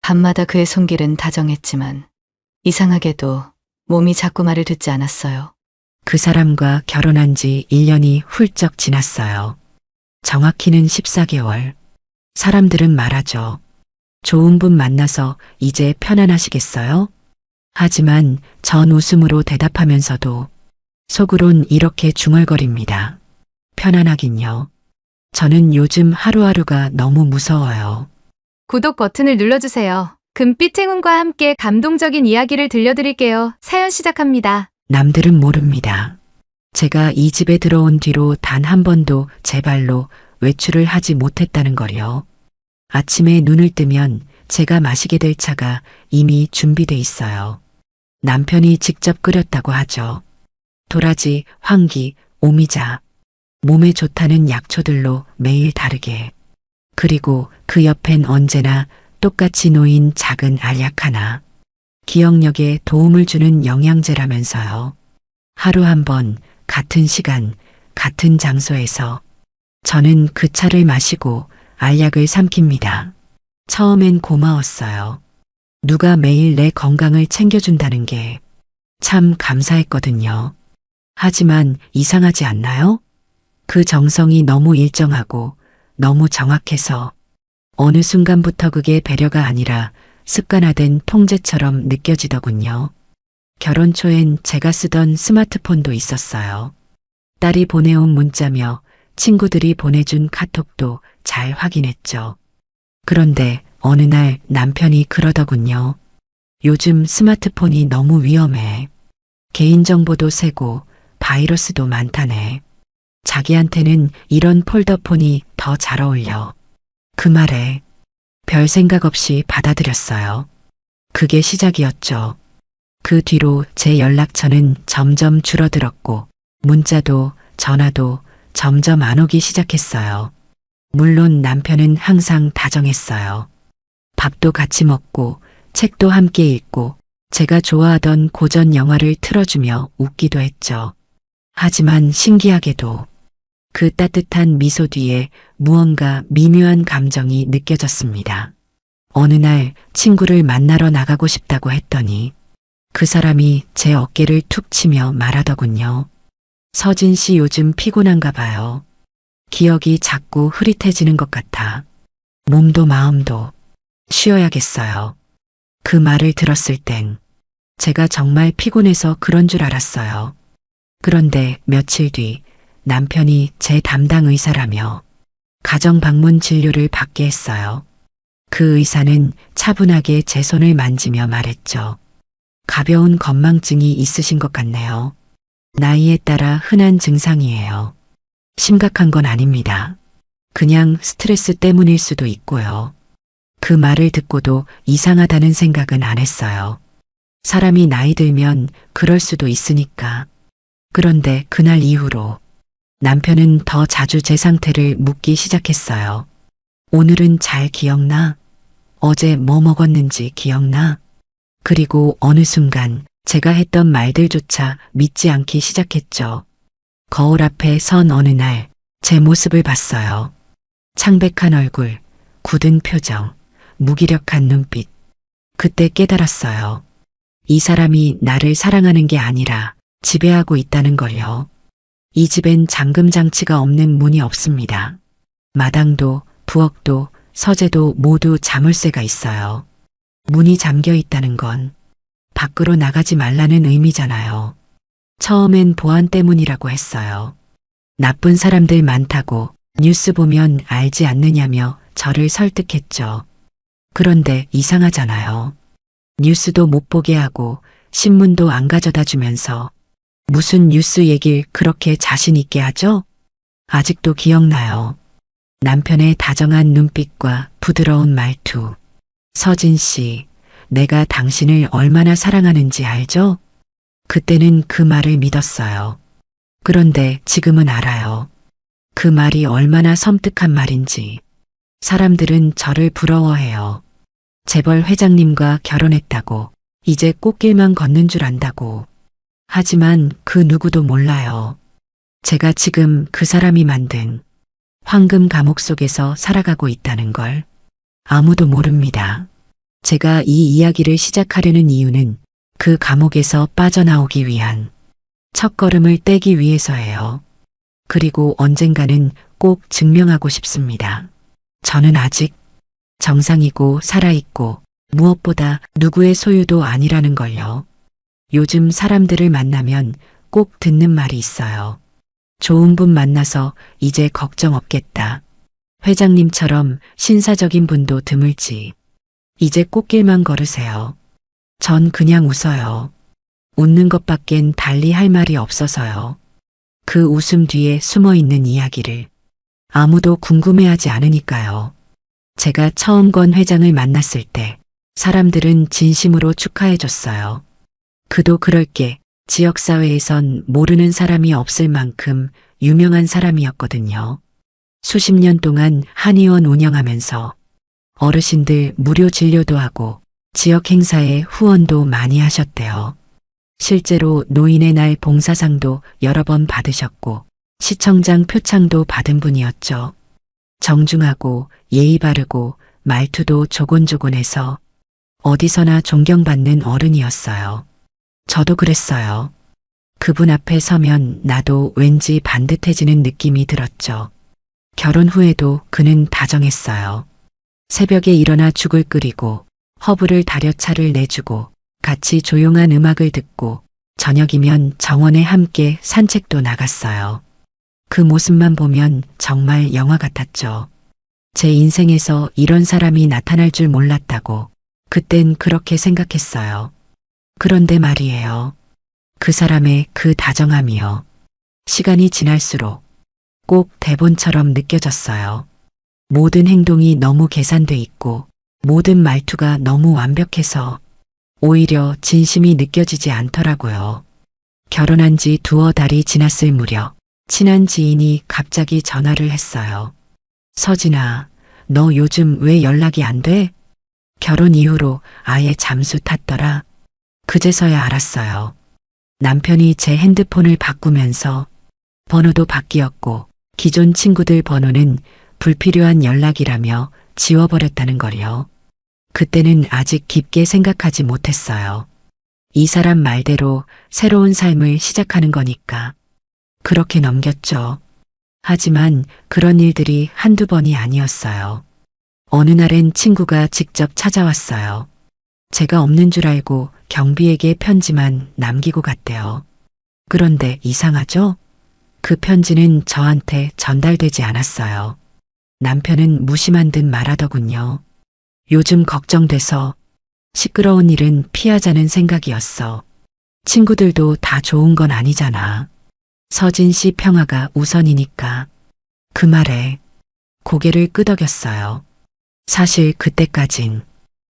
밤마다 그의 손길은 다정했지만 이상하게도 몸이 자꾸 말을 듣지 않았어요. 그 사람과 결혼한 지 1년이 훌쩍 지났어요. 정확히는 14개월. 사람들은 말하죠. 좋은 분 만나서 이제 편안하시겠어요? 하지만 전 웃음으로 대답하면서도 속으론 이렇게 중얼거립니다. 편안하긴요. 저는 요즘 하루하루가 너무 무서워요. 구독 버튼을 눌러주세요. 금빛 행운과 함께 감동적인 이야기를 들려드릴게요. 사연 시작합니다. 남들은 모릅니다. 제가 이 집에 들어온 뒤로 단 한 번도 제 발로 외출을 하지 못했다는 걸요. 아침에 눈을 뜨면 제가 마시게 될 차가 이미 준비돼 있어요. 남편이 직접 끓였다고 하죠. 도라지, 황기, 오미자, 몸에 좋다는 약초들로 매일 다르게. 그리고 그 옆엔 언제나 똑같이 놓인 작은 알약 하나. 기억력에 도움을 주는 영양제라면서요. 하루 한 번, 같은 시간, 같은 장소에서 저는 그 차를 마시고 알약을 삼킵니다. 처음엔 고마웠어요. 누가 매일 내 건강을 챙겨준다는 게 참 감사했거든요. 하지만 이상하지 않나요? 그 정성이 너무 일정하고 너무 정확해서 어느 순간부터 그게 배려가 아니라 습관화된 통제처럼 느껴지더군요. 결혼 초엔 제가 쓰던 스마트폰도 있었어요. 딸이 보내온 문자며 친구들이 보내준 카톡도 잘 확인했죠. 그런데 어느 날 남편이 그러더군요. 요즘 스마트폰이 너무 위험해. 개인정보도 새고 바이러스도 많다네. 자기한테는 이런 폴더폰이 더 잘 어울려. 그 말에 별 생각 없이 받아들였어요. 그게 시작이었죠. 그 뒤로 제 연락처는 점점 줄어들었고 문자도 전화도 점점 안 오기 시작했어요. 물론 남편은 항상 다정했어요. 밥도 같이 먹고 책도 함께 읽고 제가 좋아하던 고전 영화를 틀어주며 웃기도 했죠. 하지만 신기하게도 그 따뜻한 미소 뒤에 무언가 미묘한 감정이 느껴졌습니다. 어느 날 친구를 만나러 나가고 싶다고 했더니 그 사람이 제 어깨를 툭 치며 말하더군요. 서진 씨 요즘 피곤한가 봐요. 기억이 자꾸 흐릿해지는 것 같아. 몸도 마음도 쉬어야겠어요. 그 말을 들었을 땐 제가 정말 피곤해서 그런 줄 알았어요. 그런데 며칠 뒤 남편이 제 담당 의사라며 가정 방문 진료를 받게 했어요. 그 의사는 차분하게 제 손을 만지며 말했죠. 가벼운 건망증이 있으신 것 같네요. 나이에 따라 흔한 증상이에요. 심각한 건 아닙니다. 그냥 스트레스 때문일 수도 있고요. 그 말을 듣고도 이상하다는 생각은 안 했어요. 사람이 나이 들면 그럴 수도 있으니까. 그런데 그날 이후로 남편은 더 자주 제 상태를 묻기 시작했어요. 오늘은 잘 기억나? 어제 뭐 먹었는지 기억나? 그리고 어느 순간 제가 했던 말들조차 믿지 않기 시작했죠. 거울 앞에 선 어느 날 제 모습을 봤어요. 창백한 얼굴, 굳은 표정, 무기력한 눈빛. 그때 깨달았어요. 이 사람이 나를 사랑하는 게 아니라 지배하고 있다는 걸요. 이 집엔 잠금 장치가 없는 문이 없습니다. 마당도, 부엌도, 서재도 모두 자물쇠가 있어요. 문이 잠겨 있다는 건 밖으로 나가지 말라는 의미잖아요. 처음엔 보안 때문이라고 했어요. 나쁜 사람들 많다고 뉴스 보면 알지 않느냐며 저를 설득했죠. 그런데 이상하잖아요. 뉴스도 못 보게 하고 신문도 안 가져다 주면서 무슨 뉴스 얘길 그렇게 자신 있게 하죠? 아직도 기억나요. 남편의 다정한 눈빛과 부드러운 말투. 서진 씨, 내가 당신을 얼마나 사랑하는지 알죠? 그때는 그 말을 믿었어요. 그런데 지금은 알아요. 그 말이 얼마나 섬뜩한 말인지. 사람들은 저를 부러워해요. 재벌 회장님과 결혼했다고, 이제 꽃길만 걷는 줄 안다고. 하지만 그 누구도 몰라요. 제가 지금 그 사람이 만든 황금 감옥 속에서 살아가고 있다는 걸 아무도 모릅니다. 제가 이 이야기를 시작하려는 이유는 그 감옥에서 빠져나오기 위한 첫걸음을 떼기 위해서예요. 그리고 언젠가는 꼭 증명하고 싶습니다. 저는 아직 정상이고 살아있고 무엇보다 누구의 소유도 아니라는 걸요. 요즘 사람들을 만나면 꼭 듣는 말이 있어요. 좋은 분 만나서 이제 걱정 없겠다. 회장님처럼 신사적인 분도 드물지. 이제 꽃길만 걸으세요. 전 그냥 웃어요. 웃는 것밖엔 달리 할 말이 없어서요. 그 웃음 뒤에 숨어 있는 이야기를 아무도 궁금해하지 않으니까요. 제가 처음 건 회장을 만났을 때 사람들은 진심으로 축하해줬어요. 그도 그럴 게 지역사회에선 모르는 사람이 없을 만큼 유명한 사람이었거든요. 수십 년 동안 한의원 운영하면서 어르신들 무료 진료도 하고 지역 행사에 후원도 많이 하셨대요. 실제로 노인의 날 봉사상도 여러 번 받으셨고 시청장 표창도 받은 분이었죠. 정중하고 예의 바르고 말투도 조곤조곤해서 어디서나 존경받는 어른이었어요. 저도 그랬어요. 그분 앞에 서면 나도 왠지 반듯해지는 느낌이 들었죠. 결혼 후에도 그는 다정했어요. 새벽에 일어나 죽을 끓이고 허브를 달여 차를 내주고 같이 조용한 음악을 듣고 저녁이면 정원에 함께 산책도 나갔어요. 그 모습만 보면 정말 영화 같았죠. 제 인생에서 이런 사람이 나타날 줄 몰랐다고 그땐 그렇게 생각했어요. 그런데 말이에요. 그 사람의 그 다정함이요. 시간이 지날수록 꼭 대본처럼 느껴졌어요. 모든 행동이 너무 계산돼 있고 모든 말투가 너무 완벽해서 오히려 진심이 느껴지지 않더라고요. 결혼한 지 두어 달이 지났을 무렵 친한 지인이 갑자기 전화를 했어요. 서진아, 너 요즘 왜 연락이 안 돼? 결혼 이후로 아예 잠수 탔더라. 그제서야 알았어요. 남편이 제 핸드폰을 바꾸면서 번호도 바뀌었고 기존 친구들 번호는 불필요한 연락이라며 지워버렸다는 걸요. 그때는 아직 깊게 생각하지 못했어요. 이 사람 말대로 새로운 삶을 시작하는 거니까. 그렇게 넘겼죠. 하지만 그런 일들이 한두 번이 아니었어요. 어느 날엔 친구가 직접 찾아왔어요. 제가 없는 줄 알고 경비에게 편지만 남기고 갔대요. 그런데 이상하죠? 그 편지는 저한테 전달되지 않았어요. 남편은 무심한 듯 말하더군요. 요즘 걱정돼서 시끄러운 일은 피하자는 생각이었어. 친구들도 다 좋은 건 아니잖아. 서진 씨 평화가 우선이니까. 그 말에 고개를 끄덕였어요. 사실 그때까진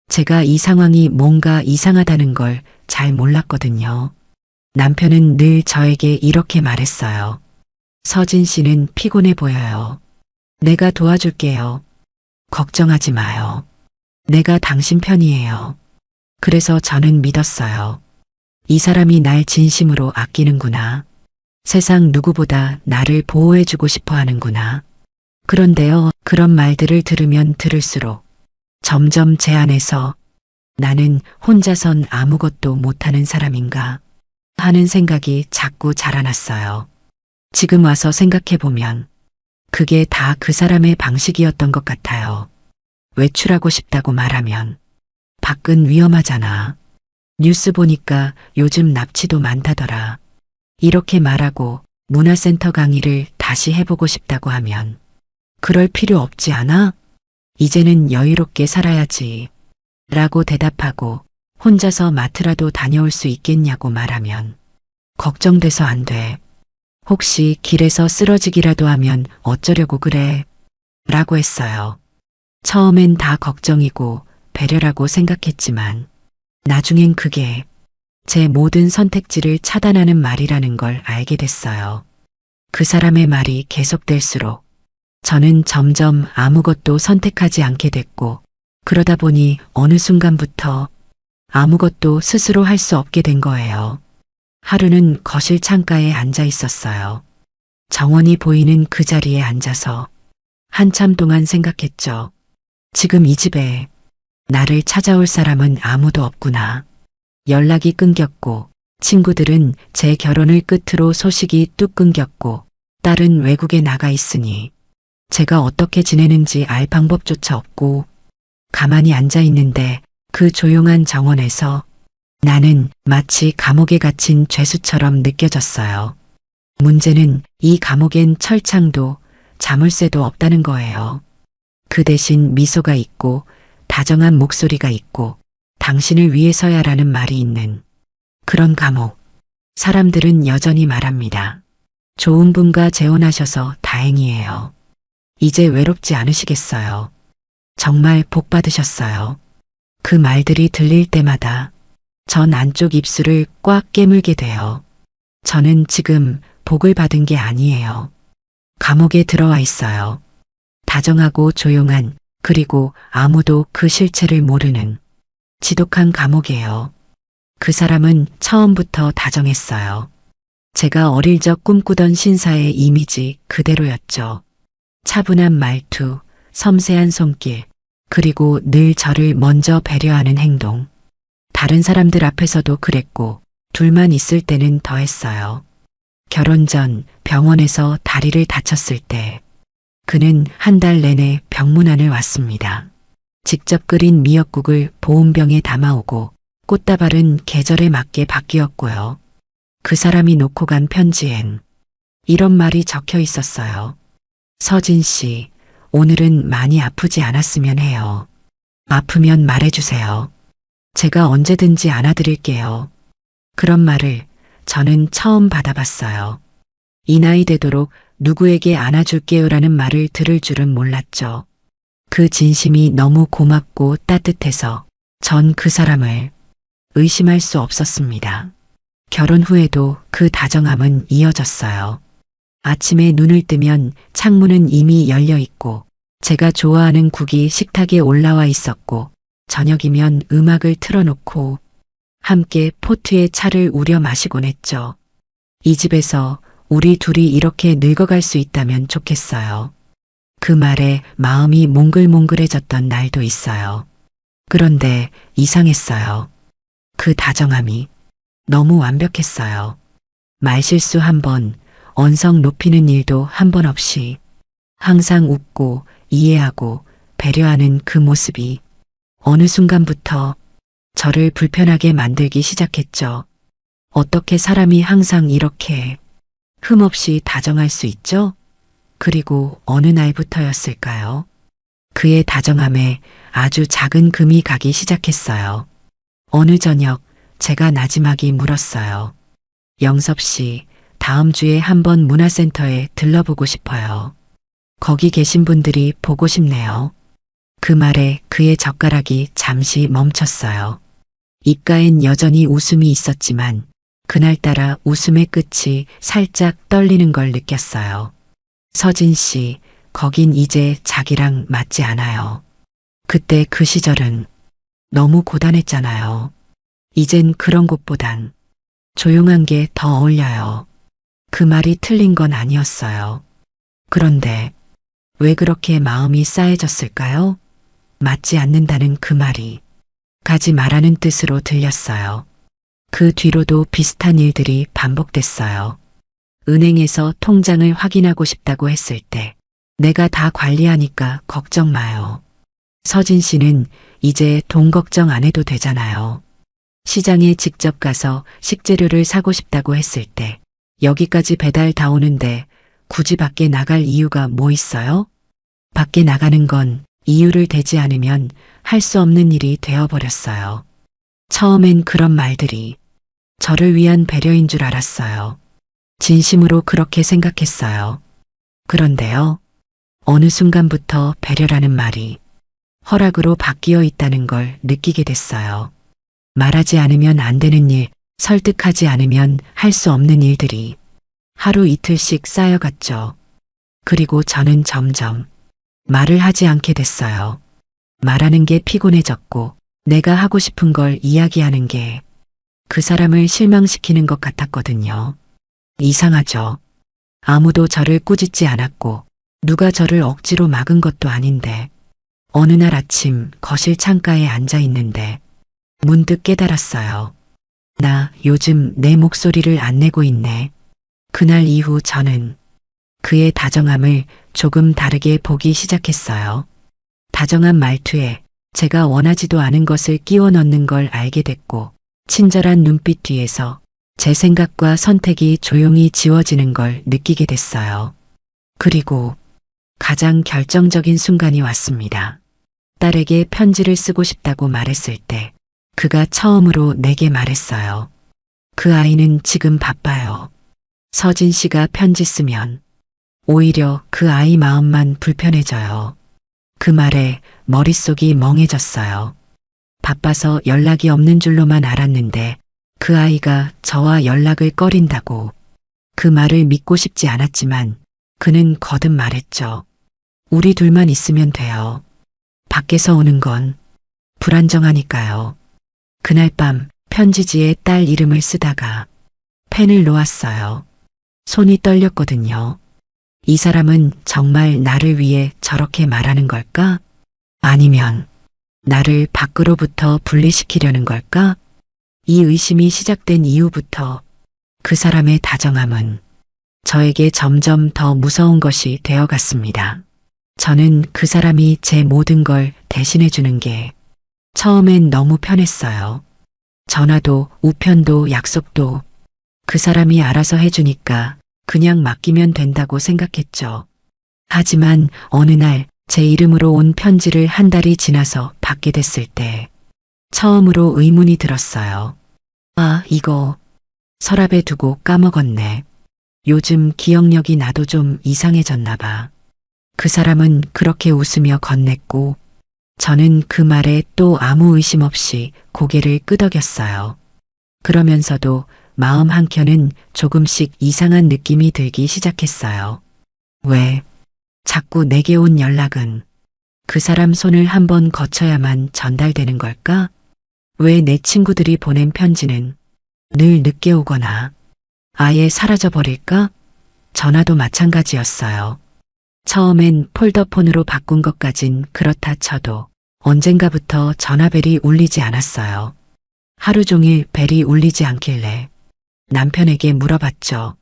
제가 이 상황이 뭔가 이상하다는 걸 잘 몰랐거든요. 남편은 늘 저에게 이렇게 말했어요. 서진 씨는 피곤해 보여요. 내가 도와줄게요. 걱정하지 마요. 내가 당신 편이에요. 그래서 저는 믿었어요. 이 사람이 날 진심으로 아끼는구나. 세상 누구보다 나를 보호해주고 싶어 하는구나. 그런데요, 그런 말들을 들으면 들을수록 점점 제 안에서 나는 혼자선 아무것도 못하는 사람인가 하는 생각이 자꾸 자라났어요. 지금 와서 생각해보면 그게 다 그 사람의 방식이었던 것 같아요. 외출하고 싶다고 말하면 밖은 위험하잖아. 뉴스 보니까 요즘 납치도 많다더라. 이렇게 말하고 문화센터 강의를 다시 해보고 싶다고 하면 그럴 필요 없지 않아? 이제는 여유롭게 살아야지. 라고 대답하고 혼자서 마트라도 다녀올 수 있겠냐고 말하면 걱정돼서 안 돼. 혹시 길에서 쓰러지기라도 하면 어쩌려고 그래? 라고 했어요. 처음엔 다 걱정이고 배려라고 생각했지만 나중엔 그게 제 모든 선택지를 차단하는 말이라는 걸 알게 됐어요. 그 사람의 말이 계속될수록 저는 점점 아무것도 선택하지 않게 됐고 그러다 보니 어느 순간부터 아무것도 스스로 할 수 없게 된 거예요. 하루는 거실 창가에 앉아 있었어요. 정원이 보이는 그 자리에 앉아서 한참 동안 생각했죠. 지금 이 집에 나를 찾아올 사람은 아무도 없구나. 연락이 끊겼고 친구들은 제 결혼을 끝으로 소식이 뚝 끊겼고 딸은 외국에 나가 있으니 제가 어떻게 지내는지 알 방법조차 없고 가만히 앉아 있는데 그 조용한 정원에서 나는 마치 감옥에 갇힌 죄수처럼 느껴졌어요. 문제는 이 감옥엔 철창도 자물쇠도 없다는 거예요. 그 대신 미소가 있고 다정한 목소리가 있고 당신을 위해서야라는 말이 있는 그런 감옥. 사람들은 여전히 말합니다. 좋은 분과 재혼하셔서 다행이에요. 이제 외롭지 않으시겠어요. 정말 복 받으셨어요. 그 말들이 들릴 때마다 전 안쪽 입술을 꽉 깨물게 돼요. 저는 지금 복을 받은 게 아니에요. 감옥에 들어와 있어요. 다정하고 조용한, 그리고 아무도 그 실체를 모르는 지독한 감옥이에요. 그 사람은 처음부터 다정했어요. 제가 어릴 적 꿈꾸던 신사의 이미지 그대로였죠. 차분한 말투, 섬세한 손길, 그리고 늘 저를 먼저 배려하는 행동. 다른 사람들 앞에서도 그랬고 둘만 있을 때는 더했어요. 결혼 전 병원에서 다리를 다쳤을 때 그는 한 달 내내 병문안을 왔습니다. 직접 끓인 미역국을 보온병에 담아오고 꽃다발은 계절에 맞게 바뀌었고요. 그 사람이 놓고 간 편지엔 이런 말이 적혀 있었어요. 서진 씨, 오늘은 많이 아프지 않았으면 해요. 아프면 말해주세요. 제가 언제든지 안아드릴게요. 그런 말을 저는 처음 받아봤어요. 이 나이 되도록 누구에게 안아줄게요라는 말을 들을 줄은 몰랐죠. 그 진심이 너무 고맙고 따뜻해서 전 그 사람을 의심할 수 없었습니다. 결혼 후에도 그 다정함은 이어졌어요. 아침에 눈을 뜨면 창문은 이미 열려 있고 제가 좋아하는 국이 식탁에 올라와 있었고 저녁이면 음악을 틀어놓고 함께 포트에 차를 우려 마시곤 했죠. 이 집에서 우리 둘이 이렇게 늙어갈 수 있다면 좋겠어요. 그 말에 마음이 몽글몽글해졌던 날도 있어요. 그런데 이상했어요. 그 다정함이 너무 완벽했어요. 말실수 한 번, 언성 높이는 일도 한 번 없이 항상 웃고 이해하고 배려하는 그 모습이 어느 순간부터 저를 불편하게 만들기 시작했죠. 어떻게 사람이 항상 이렇게 흠없이 다정할 수 있죠? 그리고 어느 날부터였을까요? 그의 다정함에 아주 작은 금이 가기 시작했어요. 어느 저녁 제가 나지막이 물었어요. 영섭 씨, 다음 주에 한번 문화센터에 들러보고 싶어요. 거기 계신 분들이 보고 싶네요. 그 말에 그의 젓가락이 잠시 멈췄어요. 입가엔 여전히 웃음이 있었지만 그날따라 웃음의 끝이 살짝 떨리는 걸 느꼈어요. 서진 씨, 거긴 이제 자기랑 맞지 않아요. 그때 그 시절은 너무 고단했잖아요. 이젠 그런 곳보단 조용한 게 더 어울려요. 그 말이 틀린 건 아니었어요. 그런데 왜 그렇게 마음이 싸해졌을까요? 맞지 않는다는 그 말이 가지 말라는 뜻으로 들렸어요. 그 뒤로도 비슷한 일들이 반복됐어요. 은행에서 통장을 확인하고 싶다고 했을 때 내가 다 관리하니까 걱정 마요. 서진 씨는 이제 돈 걱정 안 해도 되잖아요. 시장에 직접 가서 식재료를 사고 싶다고 했을 때 여기까지 배달 다 오는데 굳이 밖에 나갈 이유가 뭐 있어요? 밖에 나가는 건 이유를 대지 않으면 할 수 없는 일이 되어버렸어요. 처음엔 그런 말들이 저를 위한 배려인 줄 알았어요. 진심으로 그렇게 생각했어요. 그런데요, 어느 순간부터 배려라는 말이 허락으로 바뀌어 있다는 걸 느끼게 됐어요. 말하지 않으면 안 되는 일, 설득하지 않으면 할 수 없는 일들이 하루 이틀씩 쌓여갔죠. 그리고 저는 점점 말을 하지 않게 됐어요. 말하는 게 피곤해졌고 내가 하고 싶은 걸 이야기하는 게 그 사람을 실망시키는 것 같았거든요. 이상하죠. 아무도 저를 꾸짖지 않았고 누가 저를 억지로 막은 것도 아닌데 어느 날 아침 거실 창가에 앉아 있는데 문득 깨달았어요. 나 요즘 내 목소리를 안 내고 있네. 그날 이후 저는 그의 다정함을 조금 다르게 보기 시작했어요. 다정한 말투에 제가 원하지도 않은 것을 끼워 넣는 걸 알게 됐고, 친절한 눈빛 뒤에서 제 생각과 선택이 조용히 지워지는 걸 느끼게 됐어요. 그리고 가장 결정적인 순간이 왔습니다. 딸에게 편지를 쓰고 싶다고 말했을 때 그가 처음으로 내게 말했어요. 그 아이는 지금 바빠요. 서진 씨가 편지 쓰면 오히려 그 아이 마음만 불편해져요. 그 말에 머릿속이 멍해졌어요. 바빠서 연락이 없는 줄로만 알았는데 그 아이가 저와 연락을 꺼린다고. 그 말을 믿고 싶지 않았지만 그는 거듭 말했죠. 우리 둘만 있으면 돼요. 밖에서 오는 건 불안정하니까요. 그날 밤 편지지에 딸 이름을 쓰다가 펜을 놓았어요. 손이 떨렸거든요. 이 사람은 정말 나를 위해 저렇게 말하는 걸까? 아니면 나를 밖으로부터 분리시키려는 걸까? 이 의심이 시작된 이후부터 그 사람의 다정함은 저에게 점점 더 무서운 것이 되어갔습니다. 저는 그 사람이 제 모든 걸 대신해 주는 게 처음엔 너무 편했어요. 전화도 우편도 약속도 그 사람이 알아서 해주니까 그냥 맡기면 된다고 생각했죠. 하지만 어느 날 제 이름으로 온 편지를 한 달이 지나서 받게 됐을 때 처음으로 의문이 들었어요. 아, 이거 서랍에 두고 까먹었네. 요즘 기억력이 나도 좀 이상해졌나 봐. 그 사람은 그렇게 웃으며 건넸고 저는 그 말에 또 아무 의심 없이 고개를 끄덕였어요. 그러면서도 마음 한켠은 조금씩 이상한 느낌이 들기 시작했어요. 왜 자꾸 내게 온 연락은 그 사람 손을 한번 거쳐야만 전달되는 걸까? 왜 내 친구들이 보낸 편지는 늘 늦게 오거나 아예 사라져 버릴까? 전화도 마찬가지였어요. 처음엔 폴더폰으로 바꾼 것까진 그렇다 쳐도 언젠가부터 전화벨이 울리지 않았어요. 하루 종일 벨이 울리지 않길래 남편에게 물어봤죠.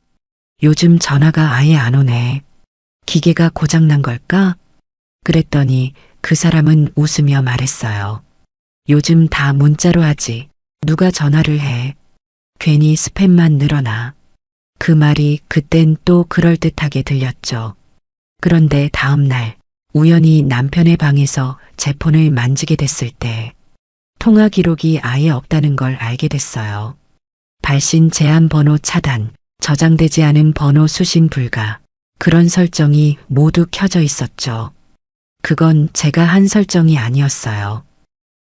요즘 전화가 아예 안 오네. 기계가 고장난 걸까? 그랬더니 그 사람은 웃으며 말했어요. 요즘 다 문자로 하지. 누가 전화를 해. 괜히 스팸만 늘어나. 그 말이 그땐 또 그럴듯하게 들렸죠. 그런데 다음 날 우연히 남편의 방에서 제 폰을 만지게 됐을 때 통화 기록이 아예 없다는 걸 알게 됐어요. 발신 제한 번호 차단, 저장되지 않은 번호 수신 불가, 그런 설정이 모두 켜져 있었죠. 그건 제가 한 설정이 아니었어요.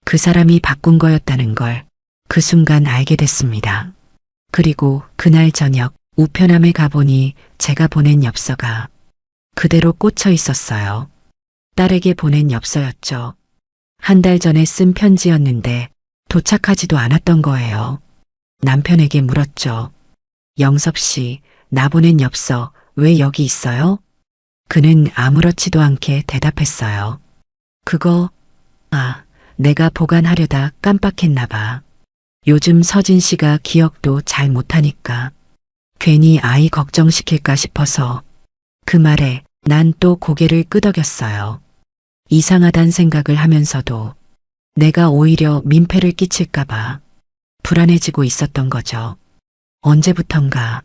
그 사람이 바꾼 거였다는 걸 그 순간 알게 됐습니다. 그리고 그날 저녁 우편함에 가보니 제가 보낸 엽서가 그대로 꽂혀 있었어요. 딸에게 보낸 엽서였죠. 한 달 전에 쓴 편지였는데 도착하지도 않았던 거예요. 남편에게 물었죠. 영섭 씨, 나 보낸 엽서 왜 여기 있어요? 그는 아무렇지도 않게 대답했어요. 그거, 내가 보관하려다 깜빡했나 봐. 요즘 서진 씨가 기억도 잘 못하니까 괜히 아이 걱정시킬까 싶어서. 그 말에 난 또 고개를 끄덕였어요. 이상하단 생각을 하면서도 내가 오히려 민폐를 끼칠까봐 불안해지고 있었던 거죠. 언제부턴가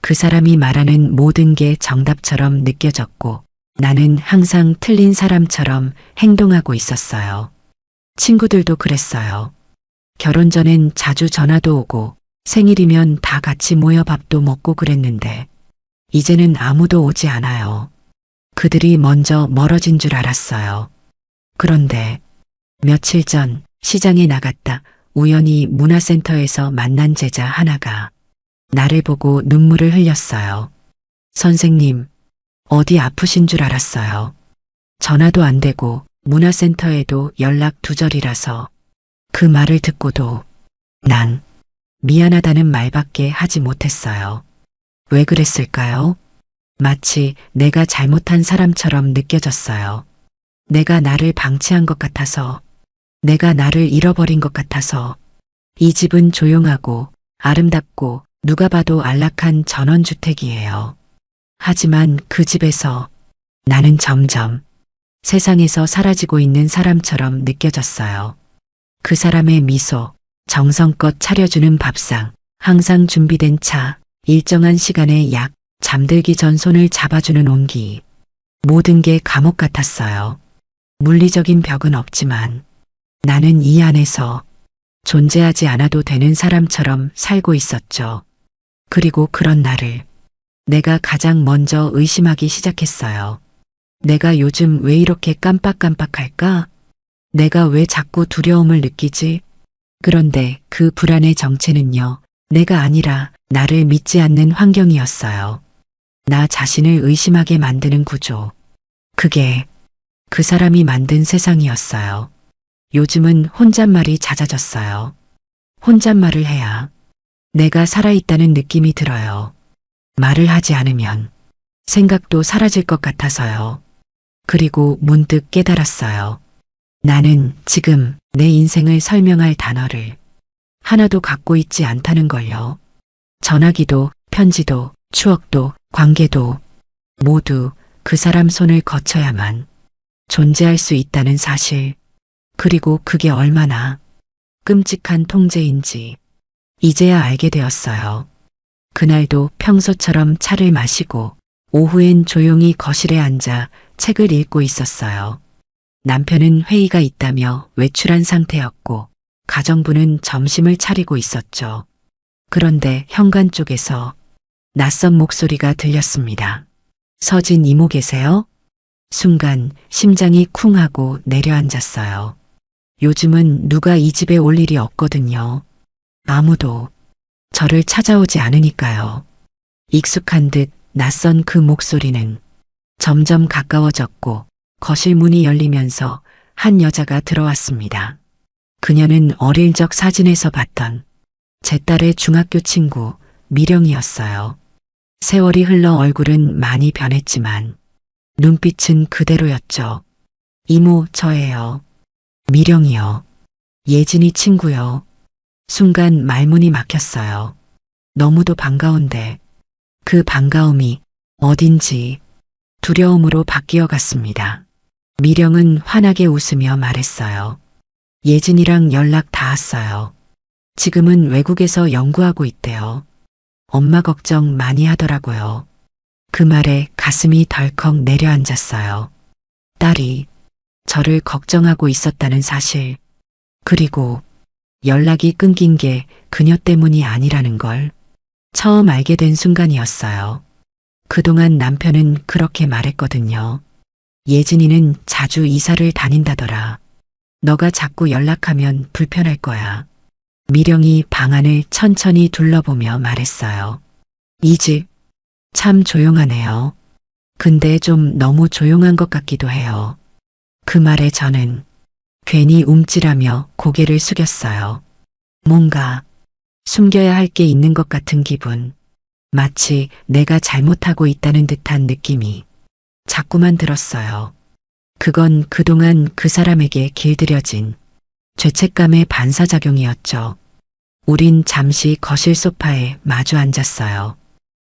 그 사람이 말하는 모든 게 정답처럼 느껴졌고 나는 항상 틀린 사람처럼 행동하고 있었어요. 친구들도 그랬어요. 결혼 전엔 자주 전화도 오고 생일이면 다 같이 모여 밥도 먹고 그랬는데 이제는 아무도 오지 않아요. 그들이 먼저 멀어진 줄 알았어요. 그런데 며칠 전 시장에 나갔다 우연히 문화센터에서 만난 제자 하나가 나를 보고 눈물을 흘렸어요. 선생님, 어디 아프신 줄 알았어요. 전화도 안 되고 문화센터에도 연락 두절이라서. 그 말을 듣고도 난 미안하다는 말밖에 하지 못했어요. 왜 그랬을까요? 마치 내가 잘못한 사람처럼 느껴졌어요. 내가 나를 방치한 것 같아서, 내가 나를 잃어버린 것 같아서. 이 집은 조용하고 아름답고 누가 봐도 안락한 전원주택이에요. 하지만 그 집에서 나는 점점 세상에서 사라지고 있는 사람처럼 느껴졌어요. 그 사람의 미소, 정성껏 차려주는 밥상, 항상 준비된 차, 일정한 시간에 약, 잠들기 전 손을 잡아주는 온기. 모든 게 감옥 같았어요. 물리적인 벽은 없지만 나는 이 안에서 존재하지 않아도 되는 사람처럼 살고 있었죠. 그리고 그런 나를 내가 가장 먼저 의심하기 시작했어요. 내가 요즘 왜 이렇게 깜빡깜빡할까? 내가 왜 자꾸 두려움을 느끼지? 그런데 그 불안의 정체는요, 내가 아니라 나를 믿지 않는 환경이었어요. 나 자신을 의심하게 만드는 구조. 그게 그 사람이 만든 세상이었어요. 요즘은 혼잣말이 잦아졌어요. 혼잣말을 해야 내가 살아있다는 느낌이 들어요. 말을 하지 않으면 생각도 사라질 것 같아서요. 그리고 문득 깨달았어요. 나는 지금 내 인생을 설명할 단어를 하나도 갖고 있지 않다는 걸요. 전화기도, 편지도, 추억도, 관계도 모두 그 사람 손을 거쳐야만 존재할 수 있다는 사실. 그리고 그게 얼마나 끔찍한 통제인지 이제야 알게 되었어요. 그날도 평소처럼 차를 마시고 오후엔 조용히 거실에 앉아 책을 읽고 있었어요. 남편은 회의가 있다며 외출한 상태였고 가정부는 점심을 차리고 있었죠. 그런데 현관 쪽에서 낯선 목소리가 들렸습니다. 서진 이모 계세요? 순간 심장이 쿵 하고 내려앉았어요. 요즘은 누가 이 집에 올 일이 없거든요. 아무도 저를 찾아오지 않으니까요. 익숙한 듯 낯선 그 목소리는 점점 가까워졌고 거실 문이 열리면서 한 여자가 들어왔습니다. 그녀는 어릴 적 사진에서 봤던 제 딸의 중학교 친구 미령이었어요. 세월이 흘러 얼굴은 많이 변했지만 눈빛은 그대로였죠. 이모, 저예요. 미령이요. 예진이 친구요. 순간 말문이 막혔어요. 너무도 반가운데 그 반가움이 어딘지 두려움으로 바뀌어 갔습니다. 미령은 환하게 웃으며 말했어요. 예진이랑 연락 닿았어요. 지금은 외국에서 연구하고 있대요. 엄마 걱정 많이 하더라고요. 그 말에 가슴이 덜컥 내려앉았어요. 딸이 저를 걱정하고 있었다는 사실, 그리고 연락이 끊긴 게 그녀 때문이 아니라는 걸 처음 알게 된 순간이었어요. 그동안 남편은 그렇게 말했거든요. 예진이는 자주 이사를 다닌다더라. 너가 자꾸 연락하면 불편할 거야. 미령이 방안을 천천히 둘러보며 말했어요. 이 집 참 조용하네요. 근데 좀 너무 조용한 것 같기도 해요. 그 말에 저는 괜히 움찔하며 고개를 숙였어요. 뭔가 숨겨야 할 게 있는 것 같은 기분. 마치 내가 잘못하고 있다는 듯한 느낌이 자꾸만 들었어요. 그건 그동안 그 사람에게 길들여진 죄책감의 반사작용이었죠. 우린 잠시 거실 소파에 마주 앉았어요.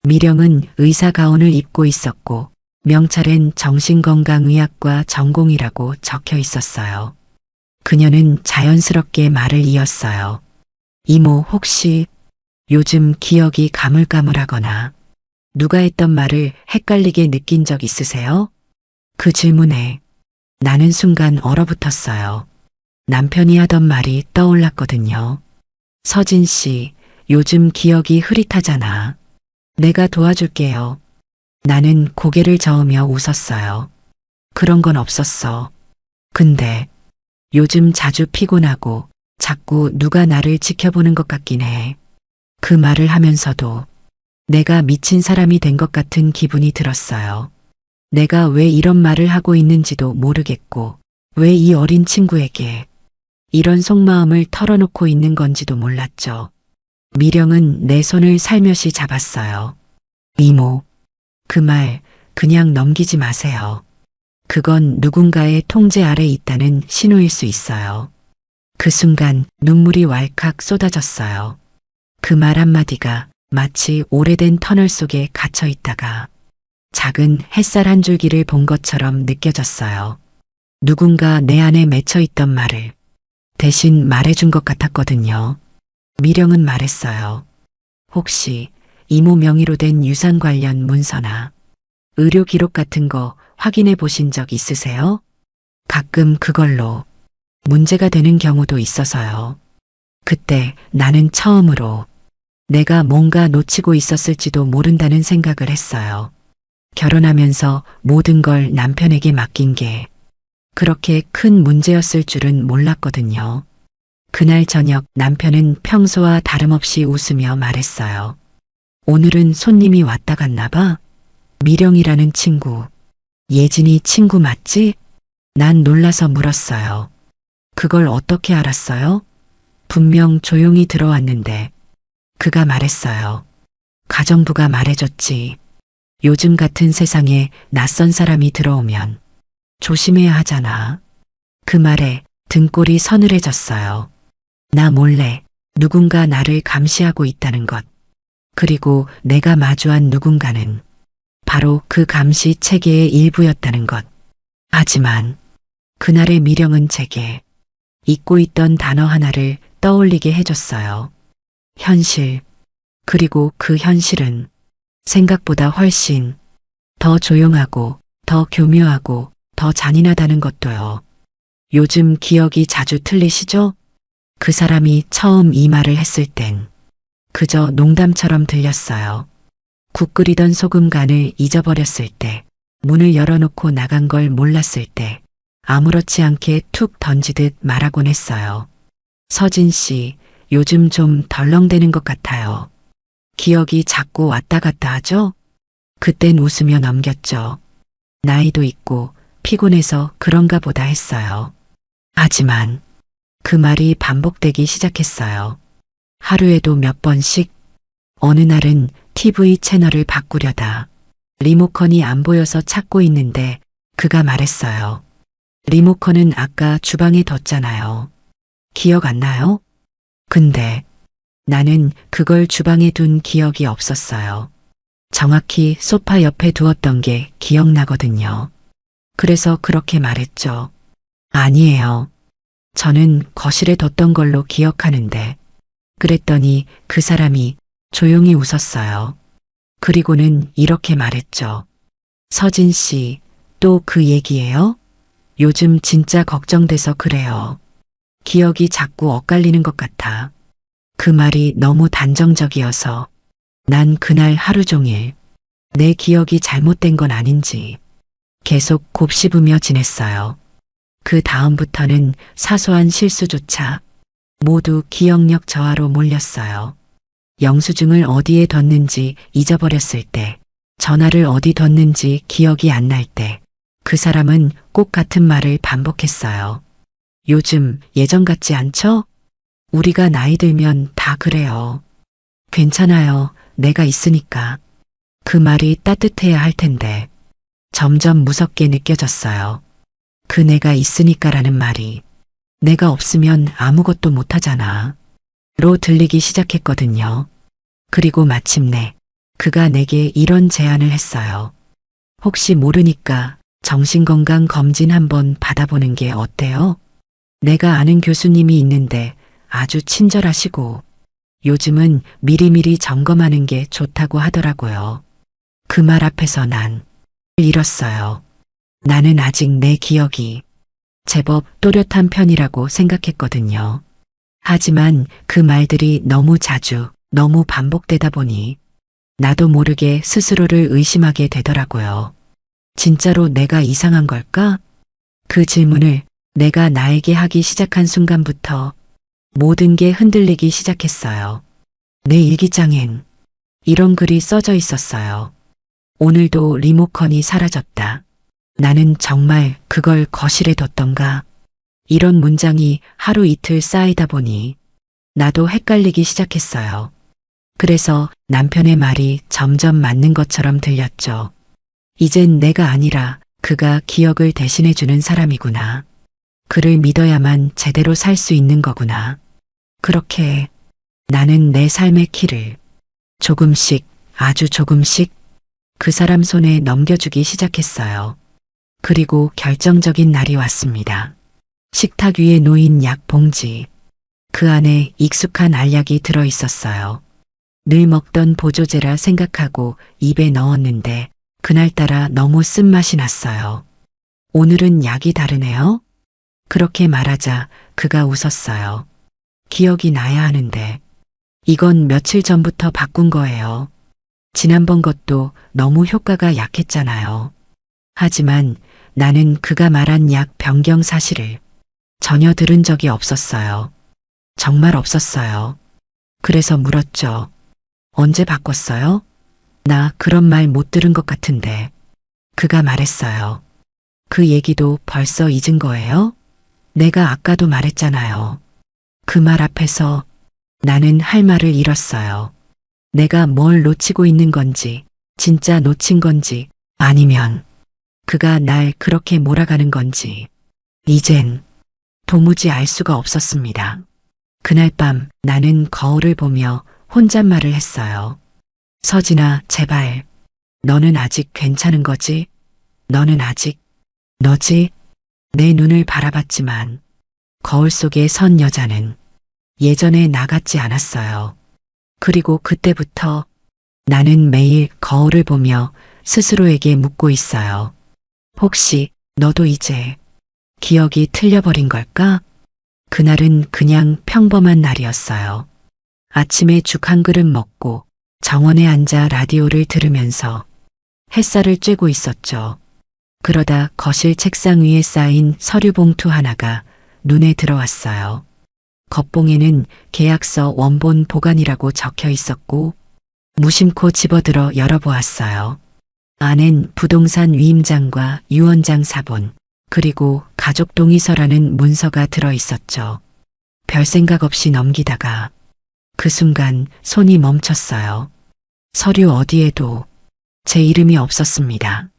미령은 의사 가운을 입고 있었고 명찰엔 정신건강의학과 전공이라고 적혀 있었어요. 그녀는 자연스럽게 말을 이었어요. 이모, 혹시 요즘 기억이 가물가물하거나 누가 했던 말을 헷갈리게 느낀 적 있으세요? 그 질문에 나는 순간 얼어붙었어요. 남편이 하던 말이 떠올랐거든요. 서진 씨, 요즘 기억이 흐릿하잖아. 내가 도와줄게요. 나는 고개를 저으며 웃었어요. 그런 건 없었어. 근데 요즘 자주 피곤하고 자꾸 누가 나를 지켜보는 것 같긴 해. 그 말을 하면서도 내가 미친 사람이 된 것 같은 기분이 들었어요. 내가 왜 이런 말을 하고 있는지도 모르겠고 왜 이 어린 친구에게 이런 속마음을 털어놓고 있는 건지도 몰랐죠. 미령은 내 손을 살며시 잡았어요. 이모, 그 말 그냥 넘기지 마세요. 그건 누군가의 통제 아래 있다는 신호일 수 있어요. 그 순간 눈물이 왈칵 쏟아졌어요. 그 말 한마디가 마치 오래된 터널 속에 갇혀 있다가 작은 햇살 한 줄기를 본 것처럼 느껴졌어요. 누군가 내 안에 맺혀 있던 말을 대신 말해준 것 같았거든요. 미령은 말했어요. 혹시 이모 명의로 된 유산 관련 문서나 의료 기록 같은 거 확인해 보신 적 있으세요? 가끔 그걸로 문제가 되는 경우도 있어서요. 그때 나는 처음으로 내가 뭔가 놓치고 있었을지도 모른다는 생각을 했어요. 결혼하면서 모든 걸 남편에게 맡긴 게 그렇게 큰 문제였을 줄은 몰랐거든요. 그날 저녁 남편은 평소와 다름없이 웃으며 말했어요. 오늘은 손님이 왔다 갔나 봐. 미령이라는 친구. 예진이 친구 맞지? 난 놀라서 물었어요. 그걸 어떻게 알았어요? 분명 조용히 들어왔는데 그가 말했어요. 가정부가 말해줬지. 요즘 같은 세상에 낯선 사람이 들어오면 조심해야 하잖아. 그 말에 등골이 서늘해졌어요. 나 몰래 누군가 나를 감시하고 있다는 것. 그리고 내가 마주한 누군가는 바로 그 감시 체계의 일부였다는 것. 하지만 그날의 미령은 제게 잊고 있던 단어 하나를 떠올리게 해줬어요. 현실. 그리고 그 현실은 생각보다 훨씬 더 조용하고 더 교묘하고 더 잔인하다는 것도요. 요즘 기억이 자주 틀리시죠? 그 사람이 처음 이 말을 했을 땐 그저 농담처럼 들렸어요. 국 끓이던 소금 간을 잊어버렸을 때, 문을 열어놓고 나간 걸 몰랐을 때, 아무렇지 않게 툭 던지듯 말하곤 했어요. 서진 씨, 요즘 좀 덜렁대는 것 같아요. 기억이 자꾸 왔다 갔다 하죠? 그땐 웃으며 넘겼죠. 나이도 있고 피곤해서 그런가 보다 했어요. 하지만 그 말이 반복되기 시작했어요. 하루에도 몇 번씩. 어느 날은 TV 채널을 바꾸려다 리모컨이 안 보여서 찾고 있는데 그가 말했어요. 리모컨은 아까 주방에 뒀잖아요. 기억 안 나요? 근데 나는 그걸 주방에 둔 기억이 없었어요. 정확히 소파 옆에 두었던 게 기억나거든요. 그래서 그렇게 말했죠. 아니에요. 저는 거실에 뒀던 걸로 기억하는데. 그랬더니 그 사람이 조용히 웃었어요. 그리고는 이렇게 말했죠. 서진 씨, 또 그 얘기예요? 요즘 진짜 걱정돼서 그래요. 기억이 자꾸 엇갈리는 것 같아. 그 말이 너무 단정적이어서 난 그날 하루 종일 내 기억이 잘못된 건 아닌지 계속 곱씹으며 지냈어요. 그 다음부터는 사소한 실수조차 모두 기억력 저하로 몰렸어요. 영수증을 어디에 뒀는지 잊어버렸을 때, 전화를 어디 뒀는지 기억이 안 날 때, 그 사람은 꼭 같은 말을 반복했어요. 요즘 예전 같지 않죠? 우리가 나이 들면 다 그래요. 괜찮아요. 내가 있으니까. 그 말이 따뜻해야 할 텐데 점점 무섭게 느껴졌어요. 그 내가 있으니까라는 말이 내가 없으면 아무것도 못하잖아. 로 들리기 시작했거든요. 그리고 마침내 그가 내게 이런 제안을 했어요. 혹시 모르니까 정신건강 검진 한번 받아보는 게 어때요? 내가 아는 교수님이 있는데 아주 친절하시고 요즘은 미리미리 점검하는 게 좋다고 하더라고요. 그 말 앞에서 난 잃었어요. 나는 아직 내 기억이 제법 또렷한 편이라고 생각했거든요. 하지만 그 말들이 너무 자주, 너무 반복되다 보니 나도 모르게 스스로를 의심하게 되더라고요. 진짜로 내가 이상한 걸까? 그 질문을 내가 나에게 하기 시작한 순간부터 모든 게 흔들리기 시작했어요. 내 일기장엔 이런 글이 써져 있었어요. 오늘도 리모컨이 사라졌다. 나는 정말 그걸 거실에 뒀던가? 이런 문장이 하루 이틀 쌓이다 보니 나도 헷갈리기 시작했어요. 그래서 남편의 말이 점점 맞는 것처럼 들렸죠. 이젠 내가 아니라 그가 기억을 대신해주는 사람이구나. 그를 믿어야만 제대로 살 수 있는 거구나. 그렇게 나는 내 삶의 키를 조금씩, 아주 조금씩 그 사람 손에 넘겨주기 시작했어요. 그리고 결정적인 날이 왔습니다. 식탁 위에 놓인 약 봉지. 그 안에 익숙한 알약이 들어 있었어요. 늘 먹던 보조제라 생각하고 입에 넣었는데 그날따라 너무 쓴맛이 났어요. 오늘은 약이 다르네요? 그렇게 말하자 그가 웃었어요. 기억이 나야 하는데 이건 며칠 전부터 바꾼 거예요. 지난번 것도 너무 효과가 약했잖아요. 하지만 나는 그가 말한 약 변경 사실을 전혀 들은 적이 없었어요. 정말 없었어요. 그래서 물었죠. 언제 바꿨어요? 나 그런 말 못 들은 것 같은데. 그가 말했어요. 그 얘기도 벌써 잊은 거예요? 내가 아까도 말했잖아요. 그 말 앞에서 나는 할 말을 잃었어요. 내가 뭘 놓치고 있는 건지, 진짜 놓친 건지, 아니면 그가 날 그렇게 몰아가는 건지, 이젠 도무지 알 수가 없었습니다. 그날 밤 나는 거울을 보며 혼잣말을 했어요. 서진아, 제발. 너는 아직 괜찮은 거지? 너는 아직 너지? 내 눈을 바라봤지만 거울 속에 선 여자는 예전에 나 같지 않았어요. 그리고 그때부터 나는 매일 거울을 보며 스스로에게 묻고 있어요. 혹시 너도 이제 기억이 틀려버린 걸까? 그날은 그냥 평범한 날이었어요. 아침에 죽 한 그릇 먹고 정원에 앉아 라디오를 들으면서 햇살을 쬐고 있었죠. 그러다 거실 책상 위에 쌓인 서류 봉투 하나가 눈에 들어왔어요. 겉봉에는 계약서 원본 보관이라고 적혀 있었고 무심코 집어들어 열어보았어요. 안엔 부동산 위임장과 유언장 사본 그리고 가족 동의서라는 문서가 들어 있었죠. 별 생각 없이 넘기다가 그 순간 손이 멈췄어요. 서류 어디에도 제 이름이 없었습니다.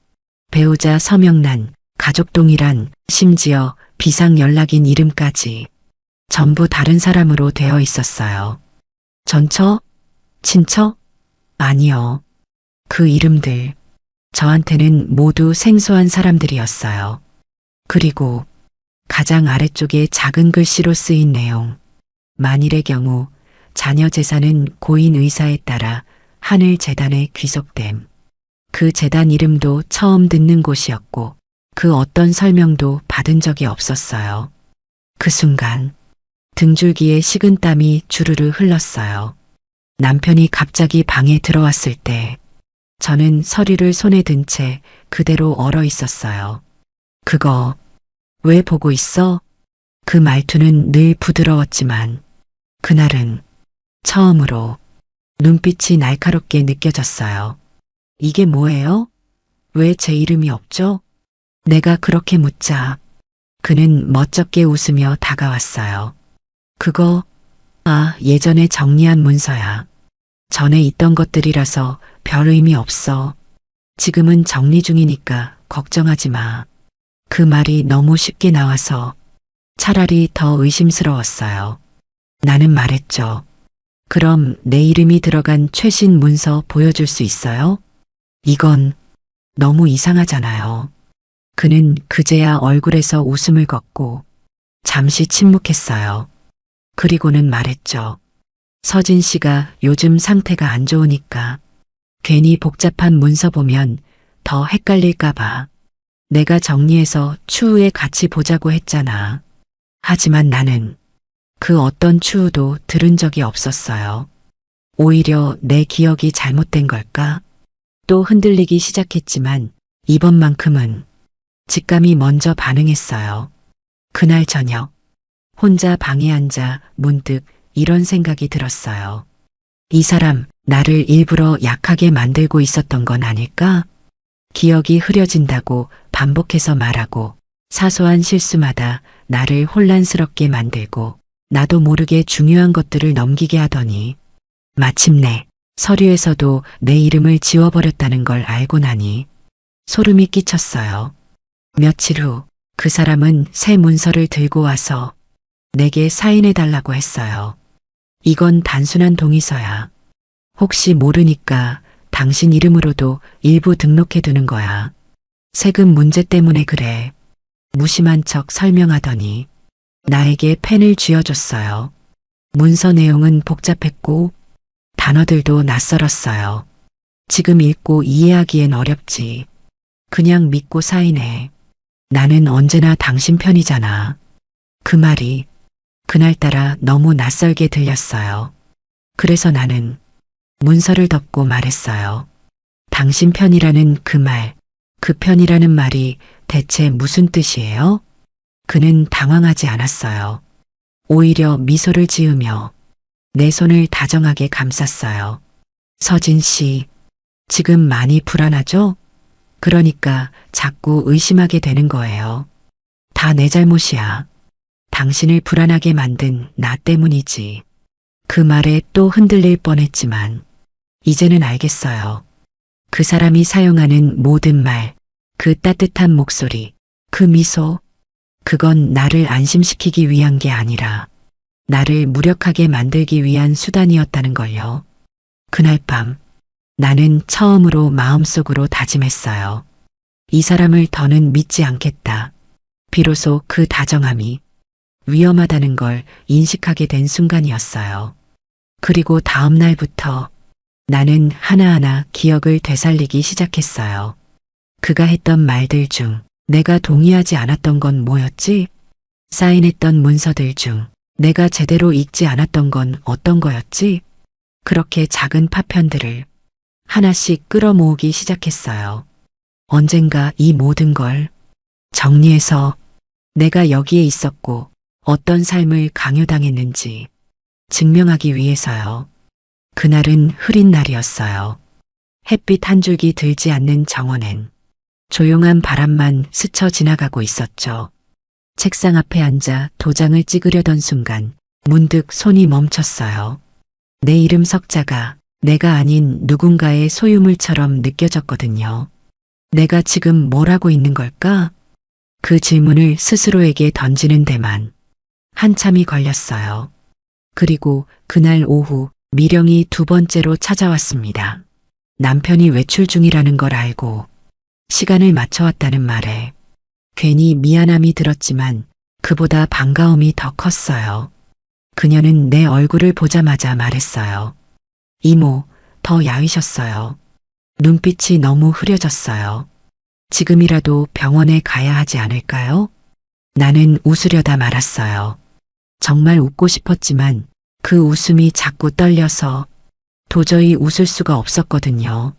배우자 서명란, 가족 동의란, 심지어 비상 연락인 이름까지 전부 다른 사람으로 되어 있었어요. 전처? 친처? 아니요. 그 이름들, 저한테는 모두 생소한 사람들이었어요. 그리고 가장 아래쪽에 작은 글씨로 쓰인 내용. 만일의 경우 자녀 재산은 고인 의사에 따라 하늘 재단에 귀속됨. 그 재단 이름도 처음 듣는 곳이었고 그 어떤 설명도 받은 적이 없었어요. 그 순간 등줄기에 식은땀이 주르르 흘렀어요. 남편이 갑자기 방에 들어왔을 때 저는 서류를 손에 든 채 그대로 얼어 있었어요. 그거 왜 보고 있어? 그 말투는 늘 부드러웠지만 그날은 처음으로 눈빛이 날카롭게 느껴졌어요. 이게 뭐예요? 왜 제 이름이 없죠? 내가 그렇게 묻자 그는 멋쩍게 웃으며 다가왔어요. 그거, 예전에 정리한 문서야. 전에 있던 것들이라서 별 의미 없어. 지금은 정리 중이니까 걱정하지 마. 그 말이 너무 쉽게 나와서 차라리 더 의심스러웠어요. 나는 말했죠. 그럼 내 이름이 들어간 최신 문서 보여줄 수 있어요? 이건 너무 이상하잖아요. 그는 그제야 얼굴에서 웃음을 걷고 잠시 침묵했어요. 그리고는 말했죠. 서진 씨가 요즘 상태가 안 좋으니까 괜히 복잡한 문서 보면 더 헷갈릴까봐 내가 정리해서 추후에 같이 보자고 했잖아. 하지만 나는 그 어떤 추후도 들은 적이 없었어요. 오히려 내 기억이 잘못된 걸까? 또 흔들리기 시작했지만 이번만큼은 직감이 먼저 반응했어요. 그날 저녁 혼자 방에 앉아 문득 이런 생각이 들었어요. 이 사람 나를 일부러 약하게 만들고 있었던 건 아닐까? 기억이 흐려진다고 반복해서 말하고 사소한 실수마다 나를 혼란스럽게 만들고 나도 모르게 중요한 것들을 넘기게 하더니 마침내 서류에서도 내 이름을 지워버렸다는 걸 알고 나니 소름이 끼쳤어요. 며칠 후 그 사람은 새 문서를 들고 와서 내게 사인해 달라고 했어요. 이건 단순한 동의서야. 혹시 모르니까 당신 이름으로도 일부 등록해 두는 거야. 세금 문제 때문에 그래. 무심한 척 설명하더니 나에게 펜을 쥐어줬어요. 문서 내용은 복잡했고 단어들도 낯설었어요. 지금 읽고 이해하기엔 어렵지. 그냥 믿고 사인해. 나는 언제나 당신 편이잖아. 그 말이 그날따라 너무 낯설게 들렸어요. 그래서 나는 문서를 덮고 말했어요. 당신 편이라는 그 말, 그 편이라는 말이 대체 무슨 뜻이에요? 그는 당황하지 않았어요. 오히려 미소를 지으며 내 손을 다정하게 감쌌어요. 서진 씨, 지금 많이 불안하죠? 그러니까 자꾸 의심하게 되는 거예요. 다 내 잘못이야. 당신을 불안하게 만든 나 때문이지. 그 말에 또 흔들릴 뻔했지만 이제는 알겠어요. 그 사람이 사용하는 모든 말, 그 따뜻한 목소리, 그 미소, 그건 나를 안심시키기 위한 게 아니라 나를 무력하게 만들기 위한 수단이었다는 걸요. 그날 밤 나는 처음으로 마음속으로 다짐했어요. 이 사람을 더는 믿지 않겠다. 비로소 그 다정함이 위험하다는 걸 인식하게 된 순간이었어요. 그리고 다음 날부터 나는 하나하나 기억을 되살리기 시작했어요. 그가 했던 말들 중 내가 동의하지 않았던 건 뭐였지? 사인했던 문서들 중 내가 제대로 읽지 않았던 건 어떤 거였지? 그렇게 작은 파편들을 하나씩 끌어모으기 시작했어요. 언젠가 이 모든 걸 정리해서 내가 여기에 있었고 어떤 삶을 강요당했는지 증명하기 위해서요. 그날은 흐린 날이었어요. 햇빛 한 줄기 들지 않는 정원엔 조용한 바람만 스쳐 지나가고 있었죠. 책상 앞에 앉아 도장을 찍으려던 순간 문득 손이 멈췄어요. 내 이름 석자가 내가 아닌 누군가의 소유물처럼 느껴졌거든요. 내가 지금 뭘 하고 있는 걸까? 그 질문을 스스로에게 던지는 데만 한참이 걸렸어요. 그리고 그날 오후 미령이 두 번째로 찾아왔습니다. 남편이 외출 중이라는 걸 알고 시간을 맞춰왔다는 말에 괜히 미안함이 들었지만 그보다 반가움이 더 컸어요. 그녀는 내 얼굴을 보자마자 말했어요. 이모, 더 야위셨어요. 눈빛이 너무 흐려졌어요. 지금이라도 병원에 가야 하지 않을까요? 나는 웃으려다 말았어요. 정말 웃고 싶었지만 그 웃음이 자꾸 떨려서 도저히 웃을 수가 없었거든요.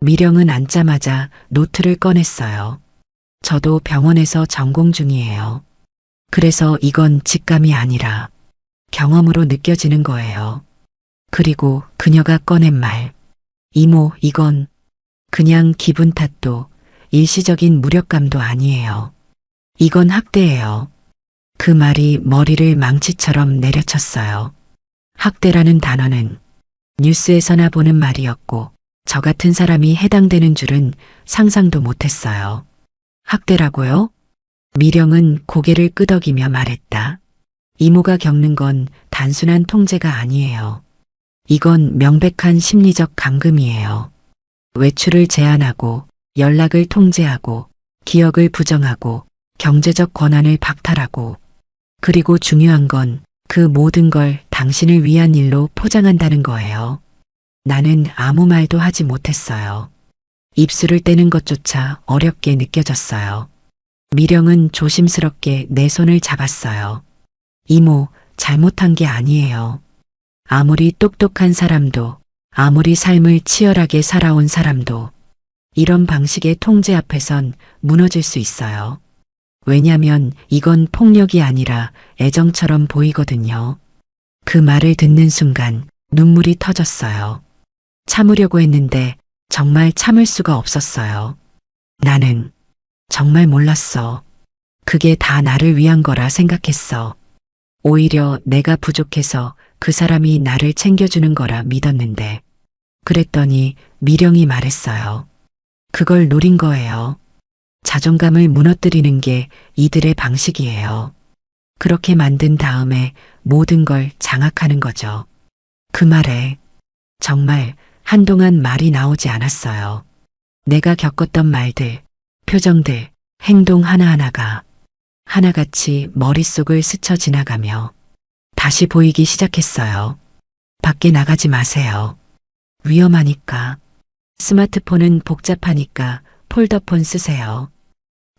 미령은 앉자마자 노트를 꺼냈어요. 저도 병원에서 전공 중이에요. 그래서 이건 직감이 아니라 경험으로 느껴지는 거예요. 그리고 그녀가 꺼낸 말. 이모, 이건 그냥 기분 탓도 일시적인 무력감도 아니에요. 이건 학대예요. 그 말이 머리를 망치처럼 내려쳤어요. 학대라는 단어는 뉴스에서나 보는 말이었고 저 같은 사람이 해당되는 줄은 상상도 못했어요. 학대라고요? 미령은 고개를 끄덕이며 말했다. 이모가 겪는 건 단순한 통제가 아니에요. 이건 명백한 심리적 감금이에요. 외출을 제한하고 연락을 통제하고 기억을 부정하고 경제적 권한을 박탈하고 그리고 중요한 건 그 모든 걸 당신을 위한 일로 포장한다는 거예요. 나는 아무 말도 하지 못했어요. 입술을 떼는 것조차 어렵게 느껴졌어요. 미령은 조심스럽게 내 손을 잡았어요. 이모, 잘못한 게 아니에요. 아무리 똑똑한 사람도, 아무리 삶을 치열하게 살아온 사람도 이런 방식의 통제 앞에선 무너질 수 있어요. 왜냐면 이건 폭력이 아니라 애정처럼 보이거든요. 그 말을 듣는 순간 눈물이 터졌어요. 참으려고 했는데 정말 참을 수가 없었어요. 나는 정말 몰랐어. 그게 다 나를 위한 거라 생각했어. 오히려 내가 부족해서 그 사람이 나를 챙겨주는 거라 믿었는데. 그랬더니 미령이 말했어요. 그걸 노린 거예요. 자존감을 무너뜨리는 게 이들의 방식이에요. 그렇게 만든 다음에 모든 걸 장악하는 거죠. 그 말에 정말 한동안 말이 나오지 않았어요. 내가 겪었던 말들, 표정들, 행동 하나하나가 하나같이 머릿속을 스쳐 지나가며 다시 보이기 시작했어요. 밖에 나가지 마세요. 위험하니까. 스마트폰은 복잡하니까 폴더폰 쓰세요.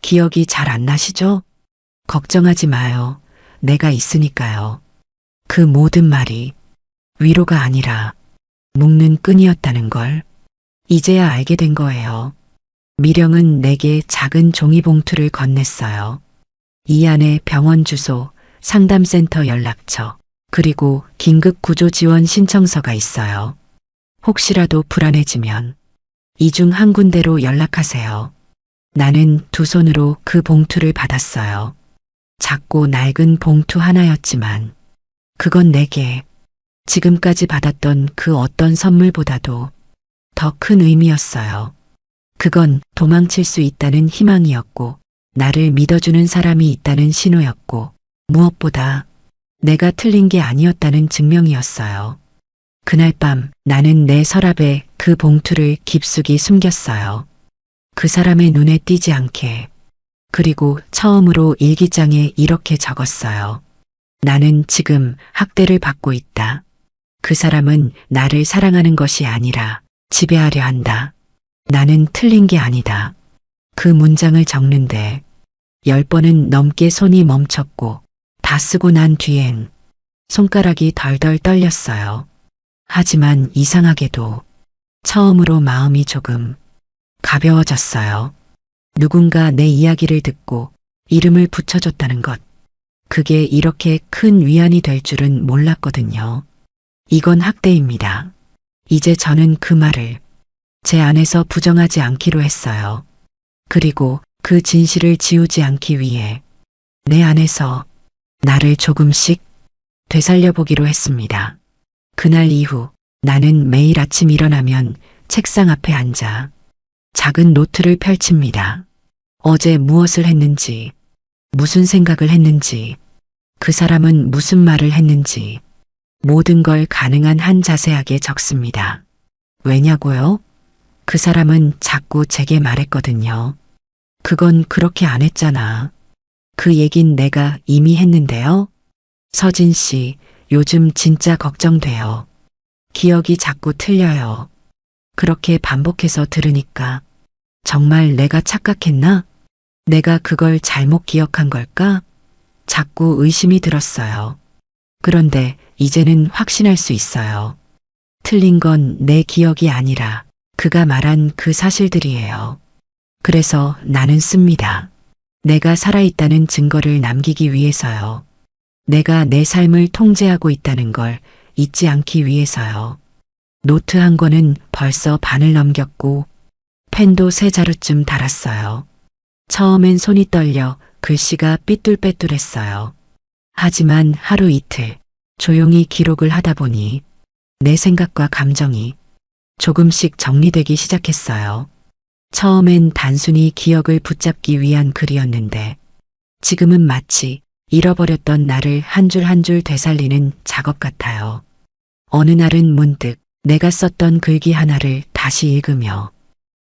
기억이 잘 안 나시죠? 걱정하지 마요. 내가 있으니까요. 그 모든 말이 위로가 아니라 묶는 끈이었다는 걸 이제야 알게 된 거예요. 미령은 내게 작은 종이봉투를 건넸어요. 이 안에 병원 주소, 상담센터 연락처, 그리고 긴급 구조 지원 신청서가 있어요. 혹시라도 불안해지면 이 중 한 군데로 연락하세요. 나는 두 손으로 그 봉투를 받았어요. 작고 낡은 봉투 하나였지만 그건 내게 지금까지 받았던 그 어떤 선물보다도 더 큰 의미였어요. 그건 도망칠 수 있다는 희망이었고, 나를 믿어주는 사람이 있다는 신호였고, 무엇보다 내가 틀린 게 아니었다는 증명이었어요. 그날 밤 나는 내 서랍에 그 봉투를 깊숙이 숨겼어요. 그 사람의 눈에 띄지 않게. 그리고 처음으로 일기장에 이렇게 적었어요. 나는 지금 학대를 받고 있다. 그 사람은 나를 사랑하는 것이 아니라 지배하려 한다. 나는 틀린 게 아니다. 그 문장을 적는데 10번은 넘게 손이 멈췄고 다 쓰고 난 뒤엔 손가락이 덜덜 떨렸어요. 하지만 이상하게도 처음으로 마음이 조금 가벼워졌어요. 누군가 내 이야기를 듣고 이름을 붙여줬다는 것. 그게 이렇게 큰 위안이 될 줄은 몰랐거든요. 이건 학대입니다. 이제 저는 그 말을 제 안에서 부정하지 않기로 했어요. 그리고 그 진실을 지우지 않기 위해 내 안에서 나를 조금씩 되살려보기로 했습니다. 그날 이후 나는 매일 아침 일어나면 책상 앞에 앉아 작은 노트를 펼칩니다. 어제 무엇을 했는지, 무슨 생각을 했는지, 그 사람은 무슨 말을 했는지, 모든 걸 가능한 한 자세하게 적습니다. 왜냐고요? 그 사람은 자꾸 제게 말했거든요. 그건 그렇게 안 했잖아. 그 얘긴 내가 이미 했는데요. 서진 씨, 요즘 진짜 걱정돼요. 기억이 자꾸 틀려요. 그렇게 반복해서 들으니까 정말 내가 착각했나? 내가 그걸 잘못 기억한 걸까? 자꾸 의심이 들었어요. 그런데 이제는 확신할 수 있어요. 틀린 건 내 기억이 아니라 그가 말한 그 사실들이에요. 그래서 나는 씁니다. 내가 살아있다는 증거를 남기기 위해서요. 내가 내 삶을 통제하고 있다는 걸 잊지 않기 위해서요. 노트 한 권은 벌써 반을 넘겼고 펜도 세 자루쯤 달았어요. 처음엔 손이 떨려 글씨가 삐뚤빼뚤했어요. 하지만 하루 이틀 조용히 기록을 하다 보니 내 생각과 감정이 조금씩 정리되기 시작했어요. 처음엔 단순히 기억을 붙잡기 위한 글이었는데 지금은 마치 잃어버렸던 나를 한 줄 한 줄 되살리는 작업 같아요. 어느 날은 문득 내가 썼던 글귀 하나를 다시 읽으며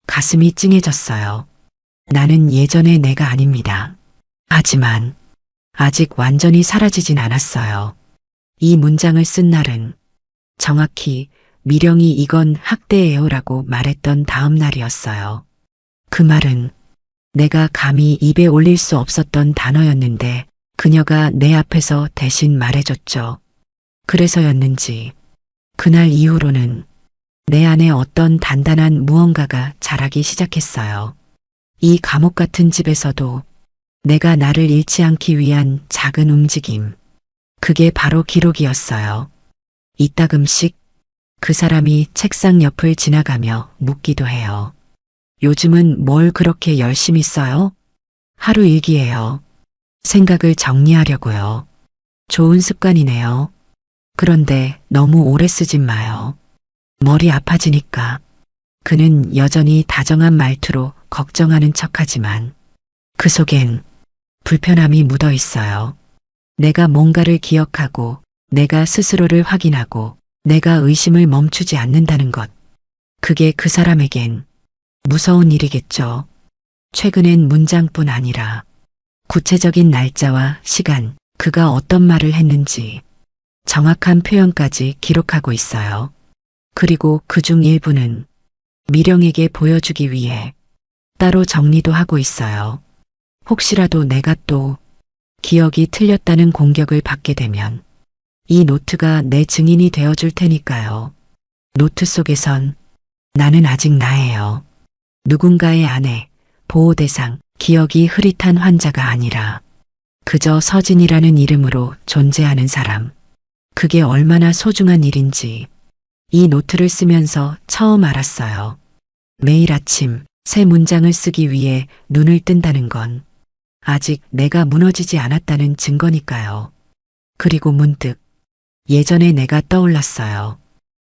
가슴이 찡해졌어요. 나는 예전의 내가 아닙니다. 하지만 아직 완전히 사라지진 않았어요. 이 문장을 쓴 날은 정확히 미령이 이건 학대예요라고 말했던 다음 날이었어요. 그 말은 내가 감히 입에 올릴 수 없었던 단어였는데 그녀가 내 앞에서 대신 말해줬죠. 그래서였는지 그날 이후로는 내 안에 어떤 단단한 무언가가 자라기 시작했어요. 이 감옥 같은 집에서도 내가 나를 잃지 않기 위한 작은 움직임. 그게 바로 기록이었어요. 이따금씩 그 사람이 책상 옆을 지나가며 묻기도 해요. 요즘은 뭘 그렇게 열심히 써요? 하루 일기예요. 생각을 정리하려고요. 좋은 습관이네요. 그런데 너무 오래 쓰진 마요. 머리 아파지니까. 그는 여전히 다정한 말투로 걱정하는 척하지만 그 속엔 불편함이 묻어 있어요. 내가 뭔가를 기억하고, 내가 스스로를 확인하고, 내가 의심을 멈추지 않는다는 것. 그게 그 사람에겐 무서운 일이겠죠. 최근엔 문장뿐 아니라 구체적인 날짜와 시간, 그가 어떤 말을 했는지 정확한 표현까지 기록하고 있어요. 그리고 그중 일부는 미령에게 보여주기 위해 따로 정리도 하고 있어요. 혹시라도 내가 또 기억이 틀렸다는 공격을 받게 되면 이 노트가 내 증인이 되어줄 테니까요. 노트 속에선 나는 아직 나예요. 누군가의 아내, 보호대상, 기억이 흐릿한 환자가 아니라 그저 서진이라는 이름으로 존재하는 사람. 그게 얼마나 소중한 일인지 이 노트를 쓰면서 처음 알았어요. 매일 아침 새 문장을 쓰기 위해 눈을 뜬다는 건 아직 내가 무너지지 않았다는 증거니까요. 그리고 문득 예전에 내가 떠올랐어요.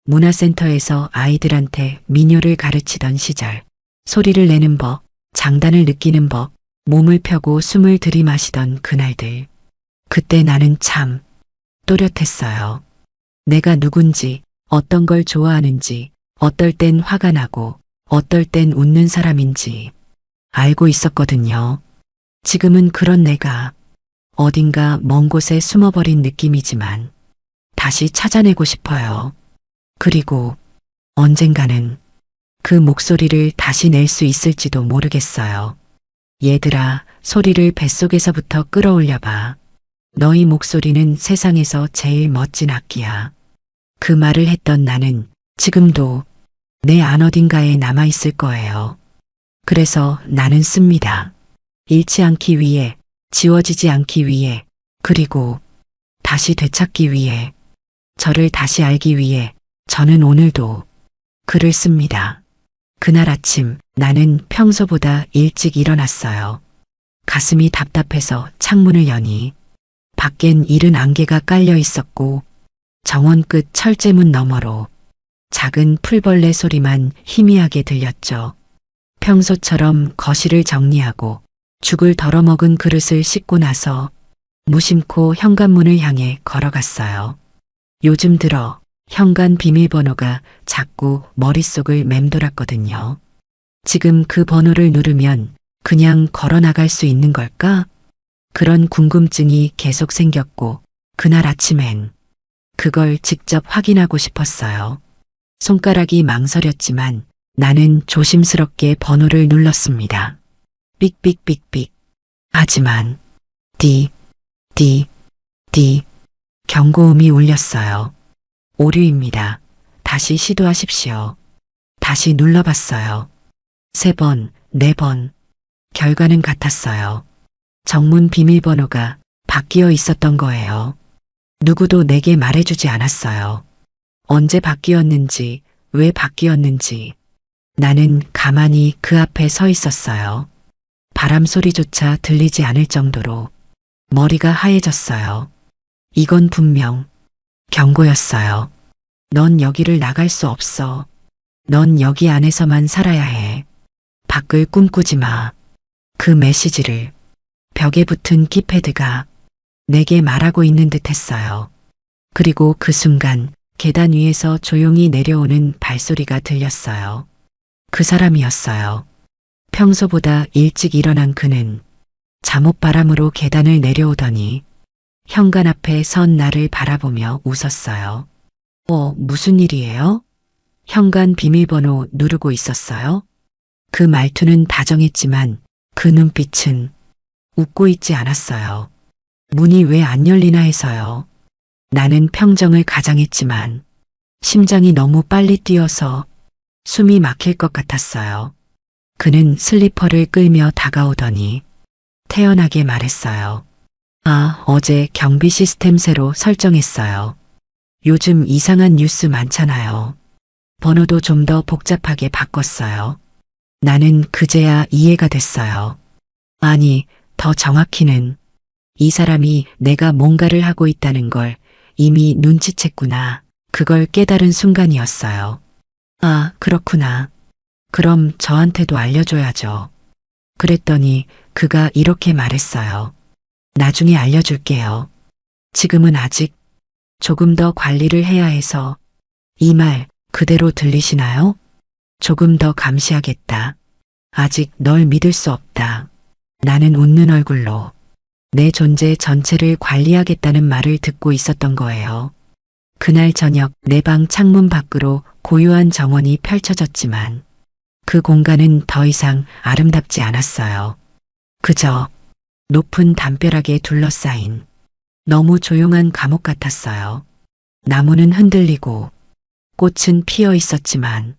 문화센터에서 아이들한테 민요를 가르치던 시절, 소리를 내는 법, 장단을 느끼는 법, 몸을 펴고 숨을 들이마시던 그날들. 그때 나는 참 또렷했어요. 내가 누군지, 어떤 걸 좋아하는지, 어떨 땐 화가 나고, 어떨 땐 웃는 사람인지 알고 있었거든요. 지금은 그런 내가 어딘가 먼 곳에 숨어버린 느낌이지만 다시 찾아내고 싶어요. 그리고 언젠가는 그 목소리를 다시 낼 수 있을지도 모르겠어요. 얘들아, 소리를 뱃속에서부터 끌어올려봐. 너희 목소리는 세상에서 제일 멋진 악기야. 그 말을 했던 나는 지금도 내 안 어딘가에 남아있을 거예요. 그래서 나는 씁니다. 잃지 않기 위해, 지워지지 않기 위해, 그리고 다시 되찾기 위해, 저를 다시 알기 위해 저는 오늘도 글을 씁니다. 그날 아침 나는 평소보다 일찍 일어났어요. 가슴이 답답해서 창문을 여니 밖엔 이른 안개가 깔려 있었고 정원 끝 철제문 너머로 작은 풀벌레 소리만 희미하게 들렸죠. 평소처럼 거실을 정리하고 죽을 덜어먹은 그릇을 씻고 나서 무심코 현관문을 향해 걸어갔어요. 요즘 들어 현관 비밀번호가 자꾸 머릿속을 맴돌았거든요. 지금 그 번호를 누르면 그냥 걸어나갈 수 있는 걸까? 그런 궁금증이 계속 생겼고 그날 아침엔 그걸 직접 확인하고 싶었어요. 손가락이 망설였지만 나는 조심스럽게 번호를 눌렀습니다. 삑삑삑삑. 하지만 디 경고음이 울렸어요. 오류입니다. 다시 시도하십시오. 다시 눌러봤어요. 3번, 4번. 결과는 같았어요. 정문 비밀번호가 바뀌어 있었던 거예요. 누구도 내게 말해주지 않았어요. 언제 바뀌었는지, 왜 바뀌었는지. 나는 가만히 그 앞에 서 있었어요. 바람 소리조차 들리지 않을 정도로 머리가 하얘졌어요. 이건 분명 경고였어요. 넌 여기를 나갈 수 없어. 넌 여기 안에서만 살아야 해. 밖을 꿈꾸지 마. 그 메시지를 벽에 붙은 키패드가 내게 말하고 있는 듯 했어요. 그리고 그 순간 계단 위에서 조용히 내려오는 발소리가 들렸어요. 그 사람이었어요. 평소보다 일찍 일어난 그는 잠옷바람으로 계단을 내려오더니 현관 앞에 선 나를 바라보며 웃었어요. 무슨 일이에요? 현관 비밀번호 누르고 있었어요? 그 말투는 다정했지만 그 눈빛은 웃고 있지 않았어요. 문이 왜 안 열리나 해서요. 나는 평정을 가장했지만 심장이 너무 빨리 뛰어서 숨이 막힐 것 같았어요. 그는 슬리퍼를 끌며 다가오더니 태연하게 말했어요. 어제 경비 시스템 새로 설정했어요. 요즘 이상한 뉴스 많잖아요. 번호도 좀 더 복잡하게 바꿨어요. 나는 그제야 이해가 됐어요. 아니, 더 정확히는 이 사람이 내가 뭔가를 하고 있다는 걸 이미 눈치챘구나. 그걸 깨달은 순간이었어요. 그렇구나. 그럼 저한테도 알려줘야죠. 그랬더니 그가 이렇게 말했어요. 나중에 알려줄게요. 지금은 아직 조금 더 관리를 해야 해서. 이 말 그대로 들리시나요? 조금 더 감시하겠다. 아직 널 믿을 수 없다. 나는 웃는 얼굴로 내 존재 전체를 관리하겠다는 말을 듣고 있었던 거예요. 그날 저녁 내 방 창문 밖으로 고요한 정원이 펼쳐졌지만 그 공간은 더 이상 아름답지 않았어요. 그저 높은 담벼락에 둘러싸인 너무 조용한 감옥 같았어요. 나무는 흔들리고 꽃은 피어 있었지만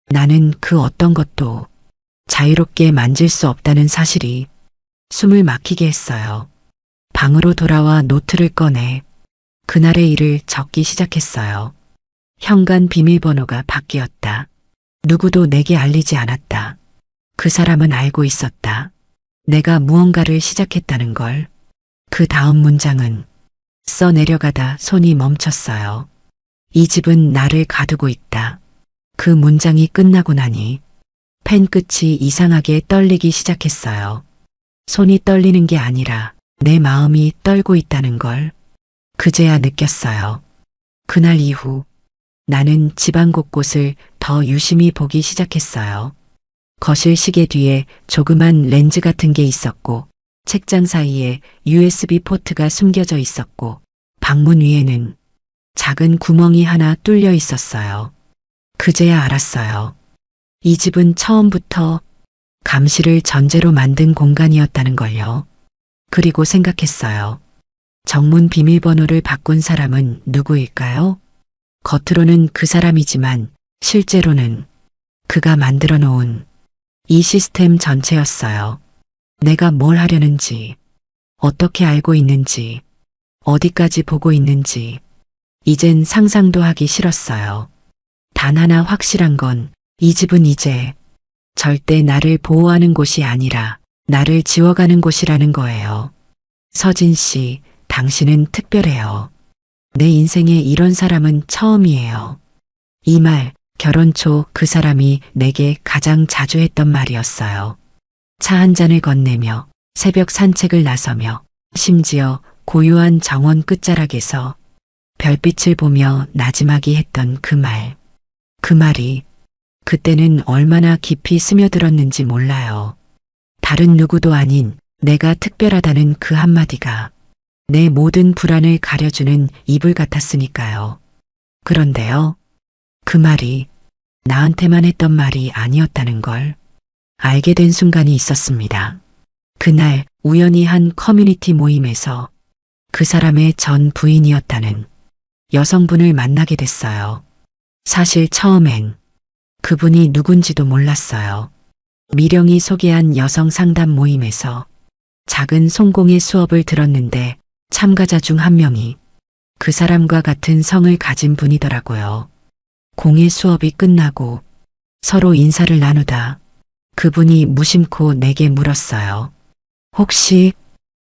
나는 그 어떤 것도 자유롭게 만질 수 없다는 사실이 숨을 막히게 했어요. 방으로 돌아와 노트를 꺼내 그날의 일을 적기 시작했어요. 현관 비밀번호가 바뀌었다. 누구도 내게 알리지 않았다. 그 사람은 알고 있었다. 내가 무언가를 시작했다는 걸. 그 다음 문장은 써 내려가다 손이 멈췄어요. 이 집은 나를 가두고 있다. 그 문장이 끝나고 나니 펜 끝이 이상하게 떨리기 시작했어요. 손이 떨리는 게 아니라 내 마음이 떨고 있다는 걸 그제야 느꼈어요. 그날 이후 나는 집안 곳곳을 더 유심히 보기 시작했어요. 거실 시계 뒤에 조그만 렌즈 같은 게 있었고 책장 사이에 USB 포트가 숨겨져 있었고 방문 위에는 작은 구멍이 하나 뚫려 있었어요. 그제야 알았어요. 이 집은 처음부터 감시를 전제로 만든 공간이었다는 걸요. 그리고 생각했어요. 정문 비밀번호를 바꾼 사람은 누구일까요? 겉으로는 그 사람이지만 실제로는 그가 만들어 놓은 이 시스템 전체였어요. 내가 뭘 하려는지, 어떻게 알고 있는지, 어디까지 보고 있는지, 이젠 상상도 하기 싫었어요. 단 하나 확실한 건 이 집은 이제 절대 나를 보호하는 곳이 아니라 나를 지워가는 곳이라는 거예요. 서진 씨, 당신은 특별해요. 내 인생에 이런 사람은 처음이에요. 이 말, 결혼 초 그 사람이 내게 가장 자주 했던 말이었어요. 차 한 잔을 건네며 새벽 산책을 나서며 심지어 고요한 정원 끝자락에서 별빛을 보며 나지막이 했던 그 말. 그 말이 그때는 얼마나 깊이 스며들었는지 몰라요. 다른 누구도 아닌 내가 특별하다는 그 한마디가 내 모든 불안을 가려주는 이불 같았으니까요. 그런데요. 그 말이 나한테만 했던 말이 아니었다는 걸 알게 된 순간이 있었습니다. 그날 우연히 한 커뮤니티 모임에서 그 사람의 전 부인이었다는 여성분을 만나게 됐어요. 사실 처음엔 그분이 누군지도 몰랐어요. 미령이 소개한 여성 상담 모임에서 작은 성공의 수업을 들었는데 참가자 중 한 명이 그 사람과 같은 성을 가진 분이더라고요. 공예 수업이 끝나고 서로 인사를 나누다 그분이 무심코 내게 물었어요. 혹시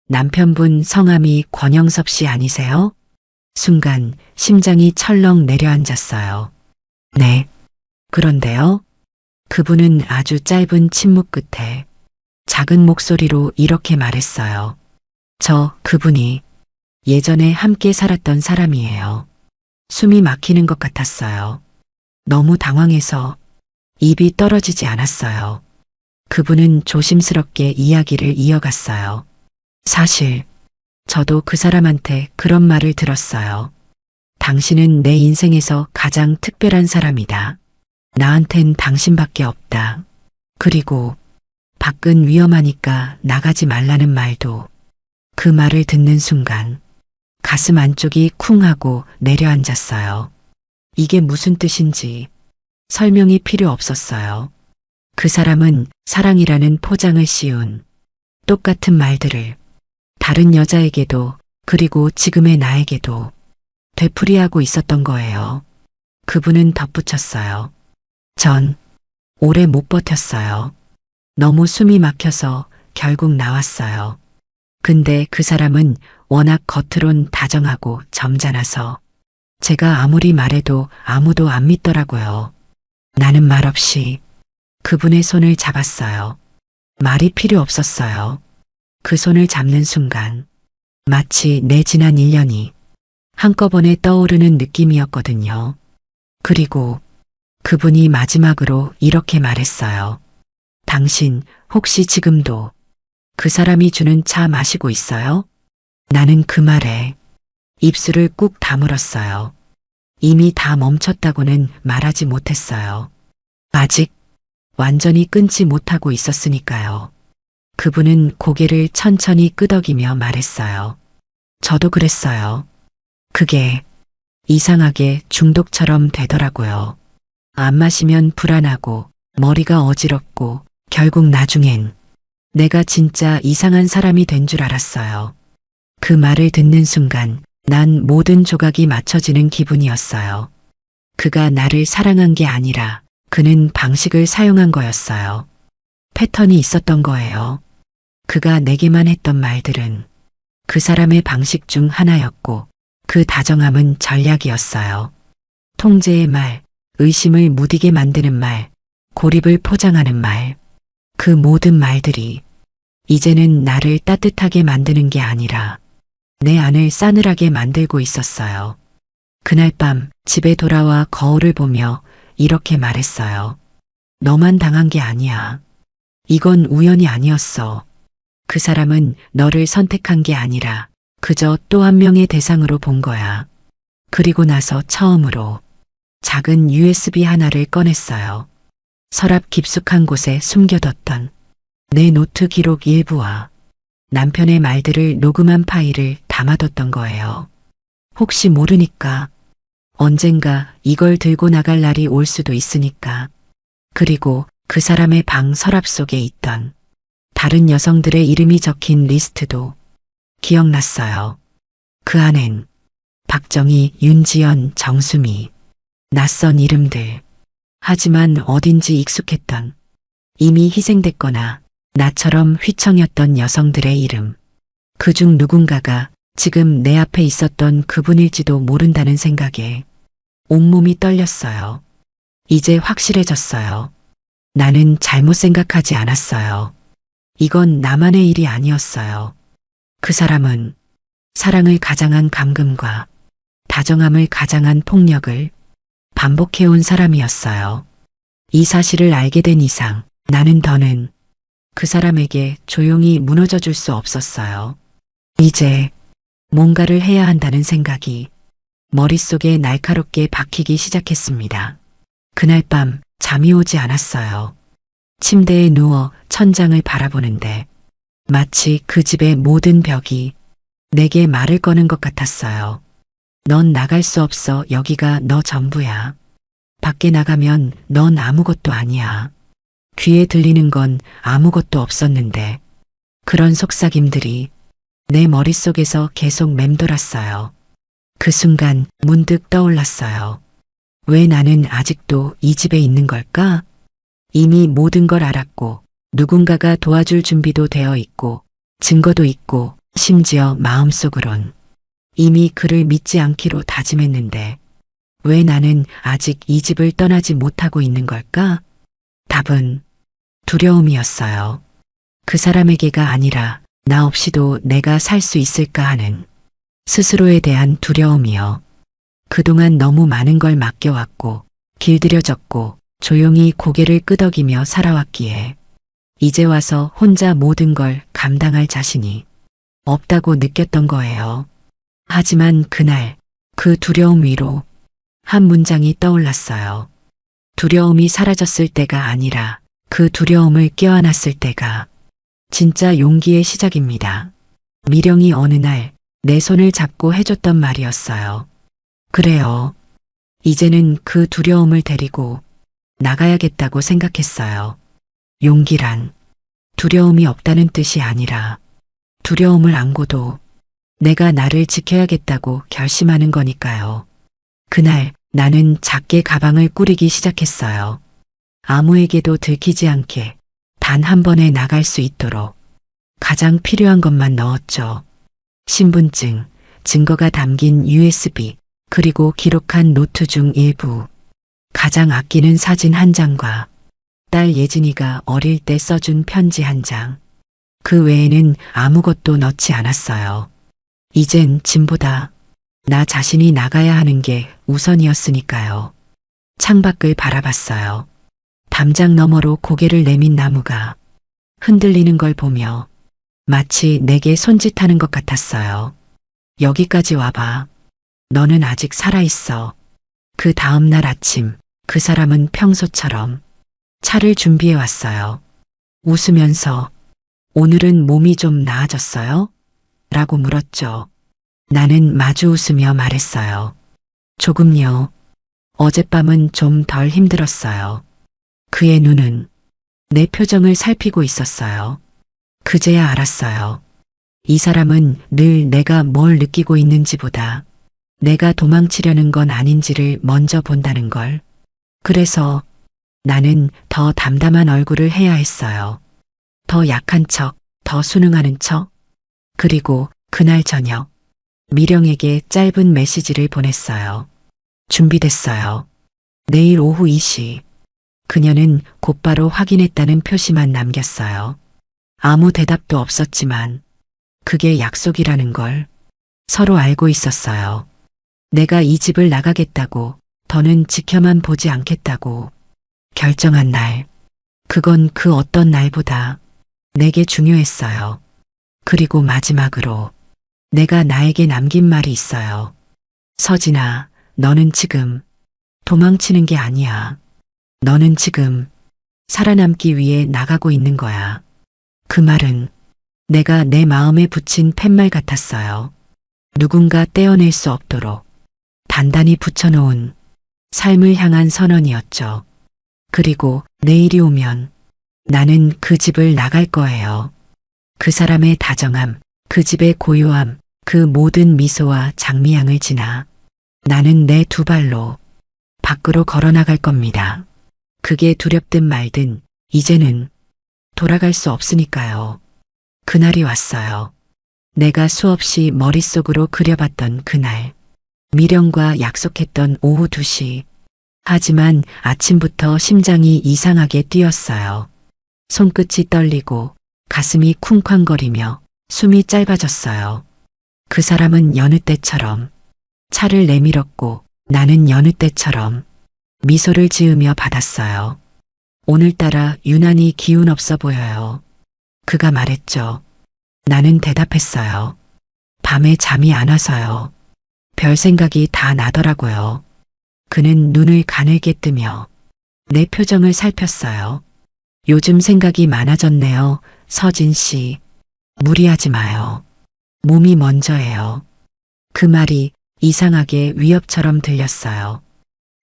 남편분 성함이 권영섭 씨 아니세요? 순간 심장이 철렁 내려앉았어요. 네. 그런데요. 그분은 아주 짧은 침묵 끝에 작은 목소리로 이렇게 말했어요. 그분이 예전에 함께 살았던 사람이에요. 숨이 막히는 것 같았어요. 너무 당황해서 입이 떨어지지 않았어요. 그분은 조심스럽게 이야기를 이어갔어요. 사실 저도 그 사람한테 그런 말을 들었어요. 당신은 내 인생에서 가장 특별한 사람이다. 나한텐 당신밖에 없다. 그리고 밖은 위험하니까 나가지 말라는 말도. 그 말을 듣는 순간 가슴 안쪽이 쿵 하고 내려앉았어요. 이게 무슨 뜻인지 설명이 필요 없었어요. 그 사람은 사랑이라는 포장을 씌운 똑같은 말들을 다른 여자에게도 그리고 지금의 나에게도 되풀이하고 있었던 거예요. 그분은 덧붙였어요. 전 오래 못 버텼어요. 너무 숨이 막혀서 결국 나왔어요. 근데 그 사람은 워낙 겉으론 다정하고 점잖아서 제가 아무리 말해도 아무도 안 믿더라고요. 나는 말없이 그분의 손을 잡았어요. 말이 필요 없었어요. 그 손을 잡는 순간 마치 내 지난 1년이 한꺼번에 떠오르는 느낌이었거든요. 그리고 그분이 마지막으로 이렇게 말했어요. 당신 혹시 지금도 그 사람이 주는 차 마시고 있어요? 나는 그 말에 입술을 꾹 다물었어요. 이미 다 멈췄다고는 말하지 못했어요. 아직 완전히 끊지 못하고 있었으니까요. 그분은 고개를 천천히 끄덕이며 말했어요. 저도 그랬어요. 그게 이상하게 중독처럼 되더라고요. 안 마시면 불안하고 머리가 어지럽고 결국 나중엔 내가 진짜 이상한 사람이 된 줄 알았어요. 그 말을 듣는 순간 난 모든 조각이 맞춰지는 기분이었어요. 그가 나를 사랑한 게 아니라 그는 방식을 사용한 거였어요. 패턴이 있었던 거예요. 그가 내게만 했던 말들은 그 사람의 방식 중 하나였고 그 다정함은 전략이었어요. 통제의 말, 의심을 무디게 만드는 말, 고립을 포장하는 말. 그 모든 말들이 이제는 나를 따뜻하게 만드는 게 아니라 내 안을 싸늘하게 만들고 있었어요. 그날 밤 집에 돌아와 거울을 보며 이렇게 말했어요. 너만 당한 게 아니야. 이건 우연이 아니었어. 그 사람은 너를 선택한 게 아니라 그저 또 한 명의 대상으로 본 거야. 그리고 나서 처음으로 작은 USB 하나를 꺼냈어요. 서랍 깊숙한 곳에 숨겨뒀던 내 노트 기록 일부와 남편의 말들을 녹음한 파일을 담아뒀던 거예요. 혹시 모르니까 언젠가 이걸 들고 나갈 날이 올 수도 있으니까. 그리고 그 사람의 방 서랍 속에 있던 다른 여성들의 이름이 적힌 리스트도 기억났어요. 그 안엔 박정희, 윤지연, 정수미, 낯선 이름들. 하지만 어딘지 익숙했던, 이미 희생됐거나 나처럼 휘청였던 여성들의 이름. 그중 누군가가 지금 내 앞에 있었던 그분일지도 모른다는 생각에 온몸이 떨렸어요. 이제 확실해졌어요. 나는 잘못 생각하지 않았어요. 이건 나만의 일이 아니었어요. 그 사람은 사랑을 가장한 감금과 다정함을 가장한 폭력을 반복해온 사람이었어요. 이 사실을 알게 된 이상 나는 더는 그 사람에게 조용히 무너져 줄 수 없었어요. 이제 뭔가를 해야 한다는 생각이 머릿속에 날카롭게 박히기 시작했습니다. 그날 밤 잠이 오지 않았어요. 침대에 누워 천장을 바라보는데 마치 그 집의 모든 벽이 내게 말을 거는 것 같았어요. 넌 나갈 수 없어. 여기가 너 전부야. 밖에 나가면 넌 아무것도 아니야. 귀에 들리는 건 아무것도 없었는데 그런 속삭임들이 내 머릿속에서 계속 맴돌았어요. 그 순간 문득 떠올랐어요. 왜 나는 아직도 이 집에 있는 걸까? 이미 모든 걸 알았고 누군가가 도와줄 준비도 되어 있고 증거도 있고 심지어 마음속으론 이미 그를 믿지 않기로 다짐했는데 왜 나는 아직 이 집을 떠나지 못하고 있는 걸까? 답은 두려움이었어요. 그 사람에게가 아니라 나 없이도 내가 살 수 있을까 하는 스스로에 대한 두려움이요. 그동안 너무 많은 걸 맡겨왔고 길들여졌고 조용히 고개를 끄덕이며 살아왔기에 이제 와서 혼자 모든 걸 감당할 자신이 없다고 느꼈던 거예요. 하지만 그날 그 두려움 위로 한 문장이 떠올랐어요. 두려움이 사라졌을 때가 아니라 그 두려움을 껴안았을 때가 진짜 용기의 시작입니다. 미령이 어느 날 내 손을 잡고 해줬던 말이었어요. 그래요. 이제는 그 두려움을 데리고 나가야겠다고 생각했어요. 용기란 두려움이 없다는 뜻이 아니라 두려움을 안고도 내가 나를 지켜야겠다고 결심하는 거니까요. 그날 나는 작게 가방을 꾸리기 시작했어요. 아무에게도 들키지 않게 단 한 번에 나갈 수 있도록 가장 필요한 것만 넣었죠. 신분증, 증거가 담긴 USB, 그리고 기록한 노트 중 일부, 가장 아끼는 사진 한 장과 딸 예진이가 어릴 때 써준 편지 한 장. 그 외에는 아무것도 넣지 않았어요. 이젠 짐보다 나 자신이 나가야 하는 게 우선이었으니까요. 창밖을 바라봤어요. 담장 너머로 고개를 내민 나무가 흔들리는 걸 보며 마치 내게 손짓하는 것 같았어요. 여기까지 와봐. 너는 아직 살아있어. 그 다음 날 아침, 그 사람은 평소처럼 차를 준비해 왔어요. 웃으면서 오늘은 몸이 좀 나아졌어요? 라고 물었죠. 나는 마주 웃으며 말했어요. 조금요. 어젯밤은 좀 덜 힘들었어요. 그의 눈은 내 표정을 살피고 있었어요. 그제야 알았어요. 이 사람은 늘 내가 뭘 느끼고 있는지보다 내가 도망치려는 건 아닌지를 먼저 본다는 걸. 그래서 나는 더 담담한 얼굴을 해야 했어요. 더 약한 척, 더 순응하는 척. 그리고 그날 저녁 미령에게 짧은 메시지를 보냈어요. 준비됐어요. 내일 오후 2시. 그녀는 곧바로 확인했다는 표시만 남겼어요. 아무 대답도 없었지만 그게 약속이라는 걸 서로 알고 있었어요. 내가 이 집을 나가겠다고, 더는 지켜만 보지 않겠다고 결정한 날. 그건 그 어떤 날보다 내게 중요했어요. 그리고 마지막으로 내가 나에게 남긴 말이 있어요. 서진아, 너는 지금 도망치는 게 아니야. 너는 지금 살아남기 위해 나가고 있는 거야. 그 말은 내가 내 마음에 붙인 팻말 같았어요. 누군가 떼어낼 수 없도록 단단히 붙여놓은 삶을 향한 선언이었죠. 그리고 내일이 오면 나는 그 집을 나갈 거예요. 그 사람의 다정함, 그 집의 고요함, 그 모든 미소와 장미향을 지나 나는 내 두 발로 밖으로 걸어 나갈 겁니다. 그게 두렵든 말든 이제는 돌아갈 수 없으니까요. 그날이 왔어요. 내가 수없이 머릿속으로 그려봤던 그날. 미령과 약속했던 오후 2시. 하지만 아침부터 심장이 이상하게 뛰었어요. 손끝이 떨리고 가슴이 쿵쾅거리며 숨이 짧아졌어요. 그 사람은 여느 때처럼 차를 내밀었고 나는 여느 때처럼 미소를 지으며 받았어요. 오늘따라 유난히 기운 없어 보여요. 그가 말했죠. 나는 대답했어요. 밤에 잠이 안 와서요. 별 생각이 다 나더라고요. 그는 눈을 가늘게 뜨며 내 표정을 살폈어요. 요즘 생각이 많아졌네요. 서진 씨. 무리하지 마요. 몸이 먼저예요. 그 말이 이상하게 위협처럼 들렸어요.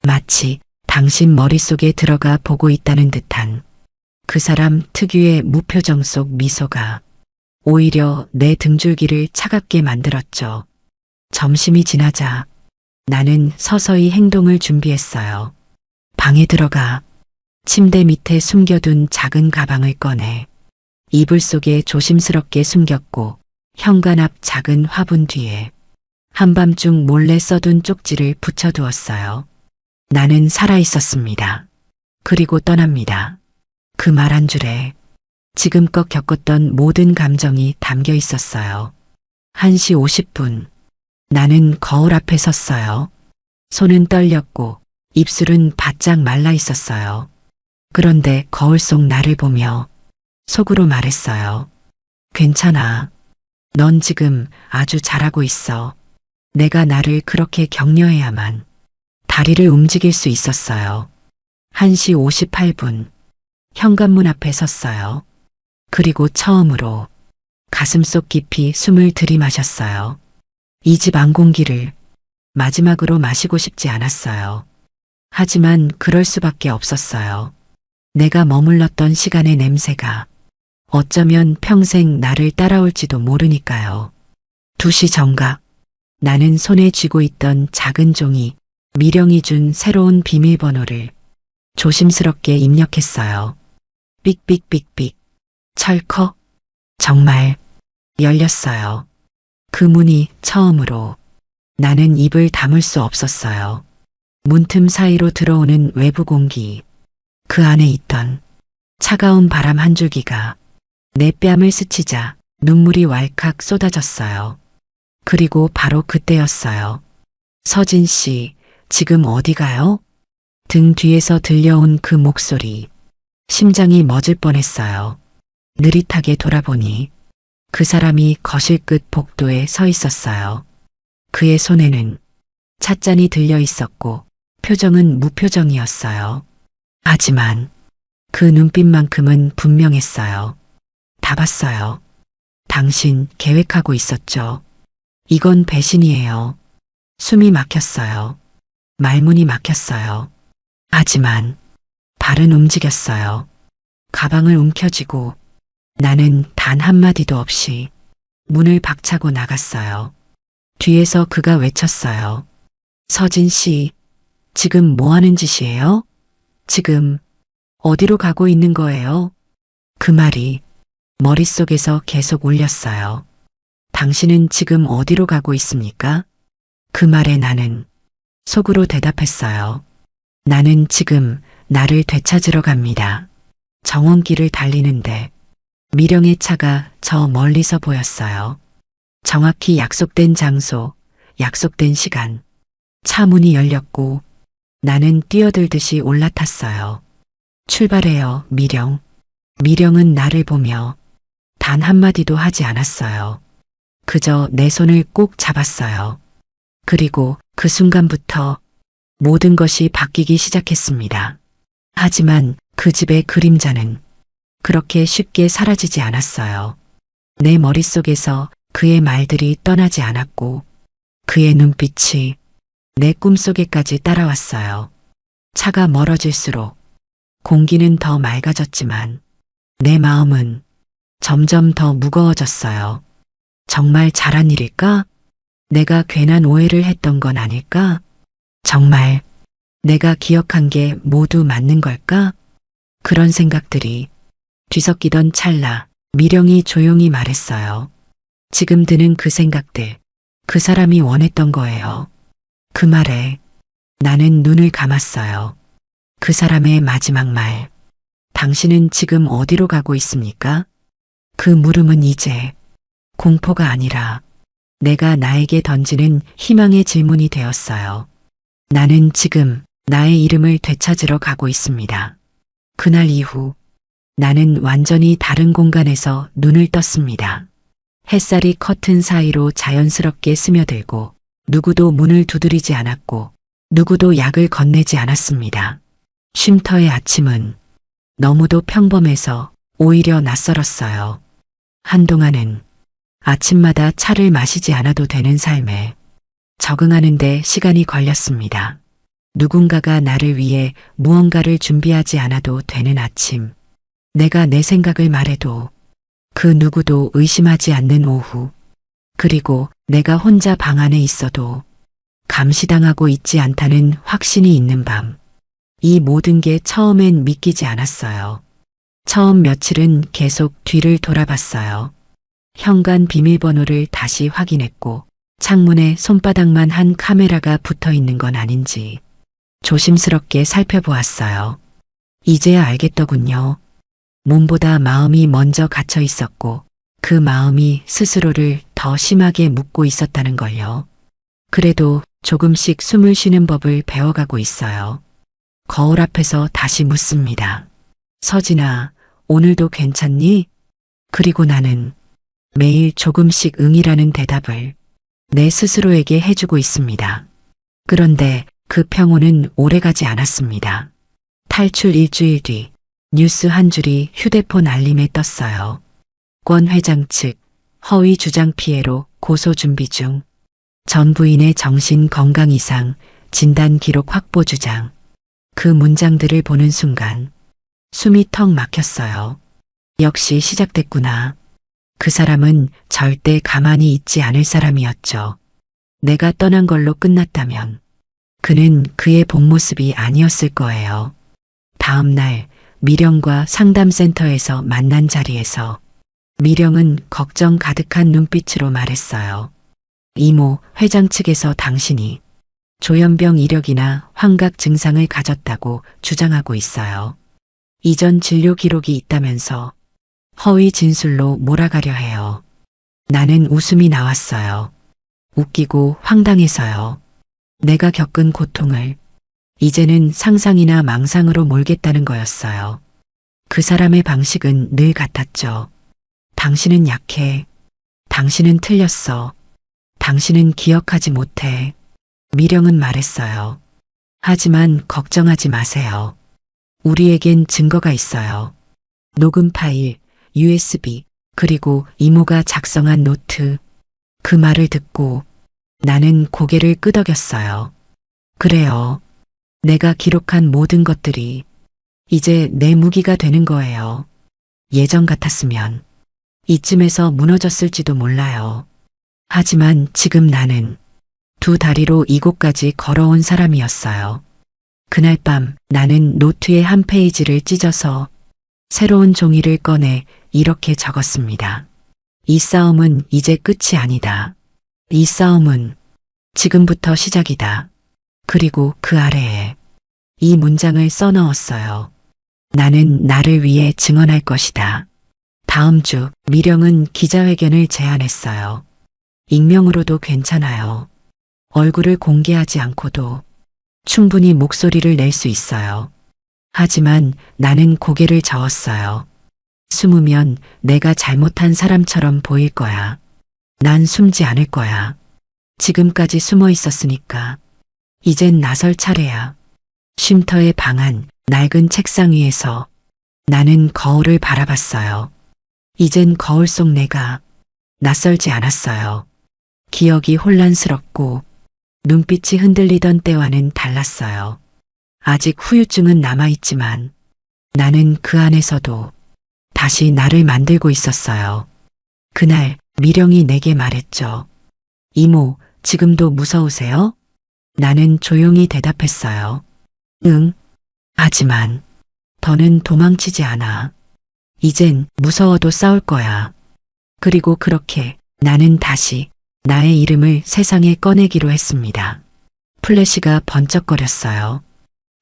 마치 당신 머릿속에 들어가 보고 있다는 듯한 그 사람 특유의 무표정 속 미소가 오히려 내 등줄기를 차갑게 만들었죠. 점심이 지나자 나는 서서히 행동을 준비했어요. 방에 들어가 침대 밑에 숨겨둔 작은 가방을 꺼내 이불 속에 조심스럽게 숨겼고 현관 앞 작은 화분 뒤에 한밤중 몰래 써둔 쪽지를 붙여두었어요. 나는 살아있었습니다. 그리고 떠납니다. 그 말 한 줄에 지금껏 겪었던 모든 감정이 담겨 있었어요. 1시 50분. 나는 거울 앞에 섰어요. 손은 떨렸고 입술은 바짝 말라 있었어요. 그런데 거울 속 나를 보며 속으로 말했어요. 괜찮아. 넌 지금 아주 잘하고 있어. 내가 나를 그렇게 격려해야만 다리를 움직일 수 있었어요. 1시 58분. 현관문 앞에 섰어요. 그리고 처음으로 가슴속 깊이 숨을 들이마셨어요. 이 집 안공기를 마지막으로 마시고 싶지 않았어요. 하지만 그럴 수밖에 없었어요. 내가 머물렀던 시간의 냄새가 어쩌면 평생 나를 따라올지도 모르니까요. 2시 정각. 나는 손에 쥐고 있던 작은 종이 미령이 준 새로운 비밀번호를 조심스럽게 입력했어요. 삑삑삑삑. 철컥. 정말 열렸어요. 그 문이 처음으로 나는 입을 다물 수 없었어요. 문틈 사이로 들어오는 외부 공기. 그 안에 있던 차가운 바람 한 줄기가 내 뺨을 스치자 눈물이 왈칵 쏟아졌어요. 그리고 바로 그때였어요. 서진 씨, 지금 어디 가요? 등 뒤에서 들려온 그 목소리. 심장이 멎을 뻔했어요. 느릿하게 돌아보니 그 사람이 거실 끝 복도에 서 있었어요. 그의 손에는 찻잔이 들려 있었고 표정은 무표정이었어요. 하지만 그 눈빛만큼은 분명했어요. 다 봤어요. 당신 계획하고 있었죠. 이건 배신이에요. 숨이 막혔어요. 말문이 막혔어요. 하지만 발은 움직였어요. 가방을 움켜쥐고 나는 단 한마디도 없이 문을 박차고 나갔어요. 뒤에서 그가 외쳤어요. 서진 씨, 지금 뭐 하는 짓이에요? 지금 어디로 가고 있는 거예요? 그 말이 머릿속에서 계속 울렸어요. 당신은 지금 어디로 가고 있습니까? 그 말에 나는 속으로 대답했어요. 나는 지금 나를 되찾으러 갑니다. 정원길을 달리는데 미령의 차가 저 멀리서 보였어요. 정확히 약속된 장소, 약속된 시간. 차 문이 열렸고 나는 뛰어들듯이 올라탔어요. 출발해요, 미령. 미령은 나를 보며 단 한마디도 하지 않았어요. 그저 내 손을 꼭 잡았어요. 그리고 그 순간부터 모든 것이 바뀌기 시작했습니다. 하지만 그 집의 그림자는 그렇게 쉽게 사라지지 않았어요. 내 머릿속에서 그의 말들이 떠나지 않았고 그의 눈빛이 내 꿈속에까지 따라왔어요. 차가 멀어질수록 공기는 더 맑아졌지만 내 마음은 점점 더 무거워졌어요. 정말 잘한 일일까? 내가 괜한 오해를 했던 건 아닐까? 정말 내가 기억한 게 모두 맞는 걸까? 그런 생각들이 뒤섞이던 찰나 미령이 조용히 말했어요. 지금 드는 그 생각들, 그 사람이 원했던 거예요. 그 말에 나는 눈을 감았어요. 그 사람의 마지막 말. 당신은 지금 어디로 가고 있습니까? 그 물음은 이제 공포가 아니라 내가 나에게 던지는 희망의 질문이 되었어요. 나는 지금 나의 이름을 되찾으러 가고 있습니다. 그날 이후 나는 완전히 다른 공간에서 눈을 떴습니다. 햇살이 커튼 사이로 자연스럽게 스며들고 누구도 문을 두드리지 않았고 누구도 약을 건네지 않았습니다. 쉼터의 아침은 너무도 평범해서 오히려 낯설었어요. 한동안은 아침마다 차를 마시지 않아도 되는 삶에 적응하는데 시간이 걸렸습니다. 누군가가 나를 위해 무언가를 준비하지 않아도 되는 아침. 내가 내 생각을 말해도 그 누구도 의심하지 않는 오후. 그리고 내가 혼자 방 안에 있어도 감시당하고 있지 않다는 확신이 있는 밤. 이 모든 게 처음엔 믿기지 않았어요. 처음 며칠은 계속 뒤를 돌아봤어요. 현관 비밀번호를 다시 확인했고 창문에 손바닥만 한 카메라가 붙어 있는 건 아닌지 조심스럽게 살펴보았어요. 이제야 알겠더군요. 몸보다 마음이 먼저 갇혀 있었고 그 마음이 스스로를 더 심하게 묶고 있었다는 걸요. 그래도 조금씩 숨을 쉬는 법을 배워가고 있어요. 거울 앞에서 다시 묻습니다. 서진아, 오늘도 괜찮니? 그리고 나는 매일 조금씩 응이라는 대답을 내 스스로에게 해주고 있습니다. 그런데 그 평온은 오래가지 않았습니다. 탈출 일주일 뒤 뉴스 한 줄이 휴대폰 알림에 떴어요. 권 회장 측 허위 주장 피해로 고소 준비 중. 전 부인의 정신 건강 이상 진단 기록 확보 주장. 그 문장들을 보는 순간 숨이 턱 막혔어요. 역시 시작됐구나. 그 사람은 절대 가만히 있지 않을 사람이었죠. 내가 떠난 걸로 끝났다면 그는 그의 본 모습이 아니었을 거예요. 다음 날 미령과 상담센터에서 만난 자리에서 미령은 걱정 가득한 눈빛으로 말했어요. 이모, 회장 측에서 당신이 조현병 이력이나 환각 증상을 가졌다고 주장하고 있어요. 이전 진료 기록이 있다면서 허위 진술로 몰아가려 해요. 나는 웃음이 나왔어요. 웃기고 황당해서요. 내가 겪은 고통을 이제는 상상이나 망상으로 몰겠다는 거였어요. 그 사람의 방식은 늘 같았죠. 당신은 약해. 당신은 틀렸어. 당신은 기억하지 못해. 미령은 말했어요. 하지만 걱정하지 마세요. 우리에겐 증거가 있어요. 녹음 파일, USB, 그리고 이모가 작성한 노트. 그 말을 듣고 나는 고개를 끄덕였어요. 그래요. 내가 기록한 모든 것들이 이제 내 무기가 되는 거예요. 예전 같았으면 이쯤에서 무너졌을지도 몰라요. 하지만 지금 나는 두 다리로 이곳까지 걸어온 사람이었어요. 그날 밤 나는 노트의 한 페이지를 찢어서 새로운 종이를 꺼내 이렇게 적었습니다. 이 싸움은 이제 끝이 아니다. 이 싸움은 지금부터 시작이다. 그리고 그 아래에 이 문장을 써넣었어요. 나는 나를 위해 증언할 것이다. 다음 주 미령은 기자회견을 제안했어요. 익명으로도 괜찮아요. 얼굴을 공개하지 않고도 충분히 목소리를 낼 수 있어요. 하지만 나는 고개를 저었어요. 숨으면 내가 잘못한 사람처럼 보일 거야. 난 숨지 않을 거야. 지금까지 숨어 있었으니까. 이젠 나설 차례야. 쉼터의 방 안 낡은 책상 위에서 나는 거울을 바라봤어요. 이젠 거울 속 내가 낯설지 않았어요. 기억이 혼란스럽고 눈빛이 흔들리던 때와는 달랐어요. 아직 후유증은 남아있지만 나는 그 안에서도 다시 나를 만들고 있었어요. 그날 미령이 내게 말했죠. 이모, 지금도 무서우세요? 나는 조용히 대답했어요. 응. 하지만 더는 도망치지 않아. 이젠 무서워도 싸울 거야. 그리고 그렇게 나는 다시 나의 이름을 세상에 꺼내기로 했습니다. 플래시가 번쩍거렸어요.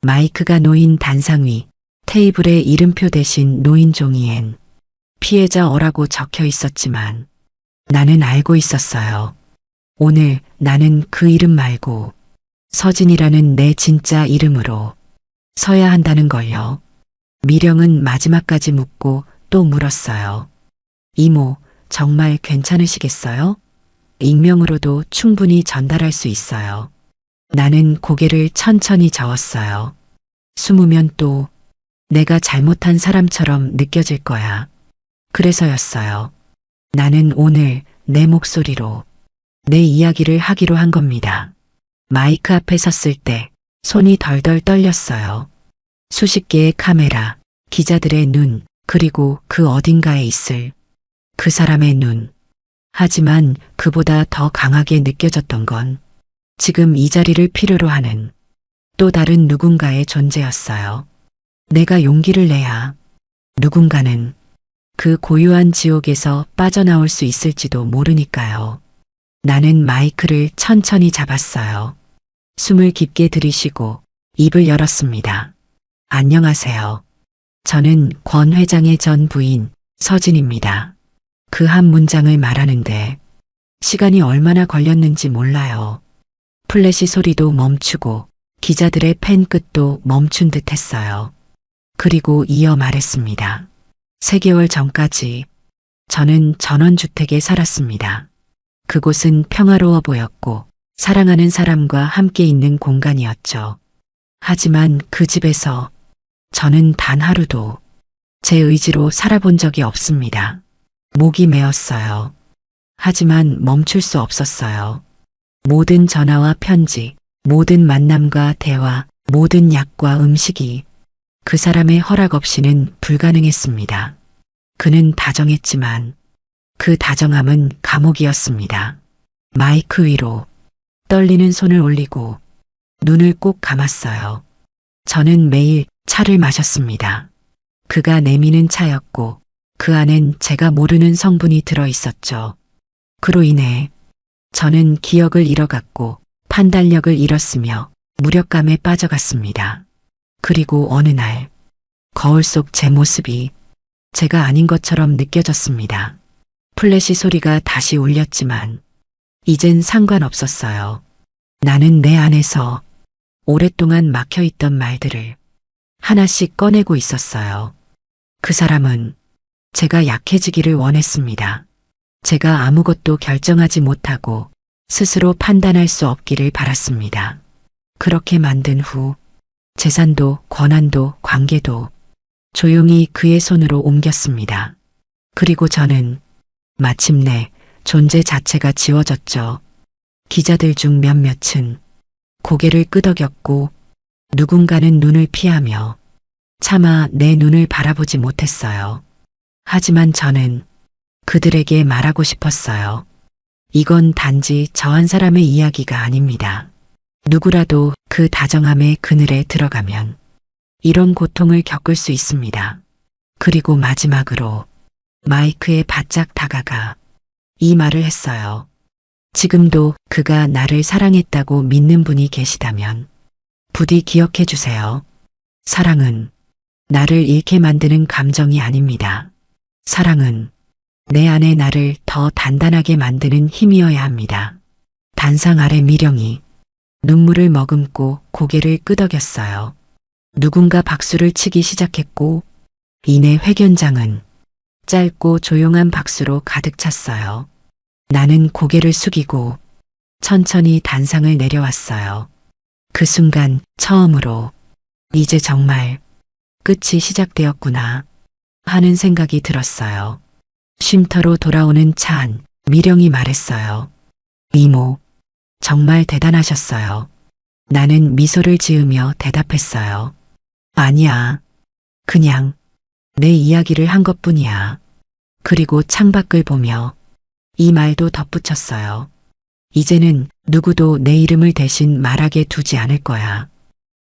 마이크가 놓인 단상 위 테이블에 이름표 대신 놓인 종이엔 피해자어라고 적혀 있었지만 나는 알고 있었어요. 오늘 나는 그 이름 말고 서진이라는 내 진짜 이름으로 서야 한다는 걸요. 미령은 마지막까지 묻고 또 물었어요. 이모, 정말 괜찮으시겠어요? 익명으로도 충분히 전달할 수 있어요. 나는 고개를 천천히 저었어요. 숨으면 또 내가 잘못한 사람처럼 느껴질 거야. 그래서였어요. 나는 오늘 내 목소리로 내 이야기를 하기로 한 겁니다. 마이크 앞에 섰을 때 손이 덜덜 떨렸어요. 수십 개의 카메라, 기자들의 눈, 그리고 그 어딘가에 있을 그 사람의 눈. 하지만 그보다 더 강하게 느껴졌던 건 지금 이 자리를 필요로 하는 또 다른 누군가의 존재였어요. 내가 용기를 내야 누군가는 그 고요한 지옥에서 빠져나올 수 있을지도 모르니까요. 나는 마이크를 천천히 잡았어요. 숨을 깊게 들이쉬고 입을 열었습니다. 안녕하세요. 저는 권 회장의 전 부인 서진입니다. 그 한 문장을 말하는데 시간이 얼마나 걸렸는지 몰라요. 플래시 소리도 멈추고 기자들의 펜 끝도 멈춘 듯 했어요. 그리고 이어 말했습니다. 3개월 전까지 저는 전원주택에 살았습니다. 그곳은 평화로워 보였고 사랑하는 사람과 함께 있는 공간이었죠. 하지만 그 집에서 저는 단 하루도 제 의지로 살아본 적이 없습니다. 목이 메었어요. 하지만 멈출 수 없었어요. 모든 전화와 편지, 모든 만남과 대화, 모든 약과 음식이 그 사람의 허락 없이는 불가능했습니다. 그는 다정했지만 그 다정함은 감옥이었습니다. 마이크 위로 떨리는 손을 올리고 눈을 꼭 감았어요. 저는 매일 차를 마셨습니다. 그가 내미는 차였고 그 안엔 제가 모르는 성분이 들어 있었죠. 그로 인해 저는 기억을 잃어갔고 판단력을 잃었으며 무력감에 빠져갔습니다. 그리고 어느 날 거울 속 제 모습이 제가 아닌 것처럼 느껴졌습니다. 플래시 소리가 다시 울렸지만 이젠 상관없었어요. 나는 내 안에서 오랫동안 막혀있던 말들을 하나씩 꺼내고 있었어요. 그 사람은 제가 약해지기를 원했습니다. 제가 아무것도 결정하지 못하고 스스로 판단할 수 없기를 바랐습니다. 그렇게 만든 후 재산도 권한도 관계도 조용히 그의 손으로 옮겼습니다. 그리고 저는 마침내 존재 자체가 지워졌죠. 기자들 중 몇몇은 고개를 끄덕였고 누군가는 눈을 피하며 차마 내 눈을 바라보지 못했어요. 하지만 저는 그들에게 말하고 싶었어요. 이건 단지 저 한 사람의 이야기가 아닙니다. 누구라도 그 다정함의 그늘에 들어가면 이런 고통을 겪을 수 있습니다. 그리고 마지막으로 마이크에 바짝 다가가 이 말을 했어요. 지금도 그가 나를 사랑했다고 믿는 분이 계시다면 부디 기억해 주세요. 사랑은 나를 잃게 만드는 감정이 아닙니다. 사랑은 내 안에 나를 더 단단하게 만드는 힘이어야 합니다. 단상 아래 미령이 눈물을 머금고 고개를 끄덕였어요. 누군가 박수를 치기 시작했고 이내 회견장은 짧고 조용한 박수로 가득 찼어요. 나는 고개를 숙이고 천천히 단상을 내려왔어요. 그 순간 처음으로 이제 정말 끝이 시작되었구나 하는 생각이 들었어요. 쉼터로 돌아오는 차 안 미령이 말했어요. 이모, 정말 대단하셨어요. 나는 미소를 지으며 대답했어요. 아니야. 그냥 내 이야기를 한 것뿐이야. 그리고 창밖을 보며 이 말도 덧붙였어요. 이제는 누구도 내 이름을 대신 말하게 두지 않을 거야.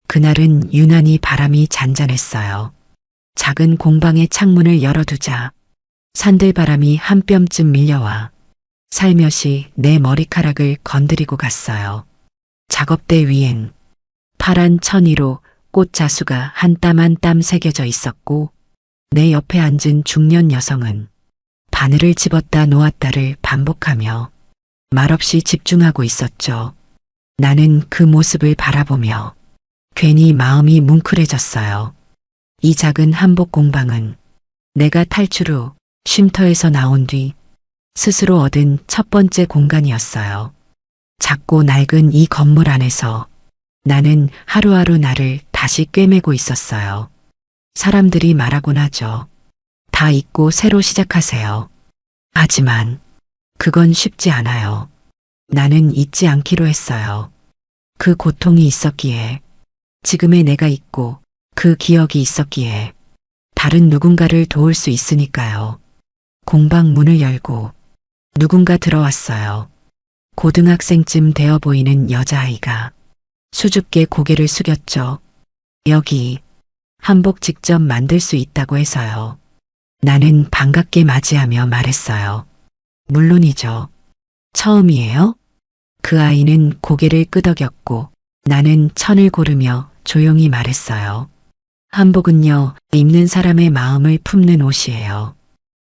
그날은 유난히 바람이 잔잔했어요. 작은 공방의 창문을 열어두자 산들바람이 한 뼘쯤 밀려와 살며시 내 머리카락을 건드리고 갔어요. 작업대 위엔 파란 천이로 꽃 자수가 한 땀 한 땀 새겨져 있었고 내 옆에 앉은 중년 여성은 바늘을 집었다 놓았다를 반복하며 말없이 집중하고 있었죠. 나는 그 모습을 바라보며 괜히 마음이 뭉클해졌어요. 이 작은 한복 공방은 내가 탈출 후 쉼터에서 나온 뒤 스스로 얻은 첫 번째 공간이었어요. 작고 낡은 이 건물 안에서 나는 하루하루 나를 다시 꿰매고 있었어요. 사람들이 말하곤 하죠. 다 잊고 새로 시작하세요. 하지만 그건 쉽지 않아요. 나는 잊지 않기로 했어요. 그 고통이 있었기에, 지금의 내가 있고 그 기억이 있었기에 다른 누군가를 도울 수 있으니까요. 공방 문을 열고 누군가 들어왔어요. 고등학생쯤 되어 보이는 여자아이가 수줍게 고개를 숙였죠. 여기 한복 직접 만들 수 있다고 해서요. 나는 반갑게 맞이하며 말했어요. 물론이죠. 처음이에요? 그 아이는 고개를 끄덕였고 나는 천을 고르며 조용히 말했어요. 한복은요, 입는 사람의 마음을 품는 옷이에요.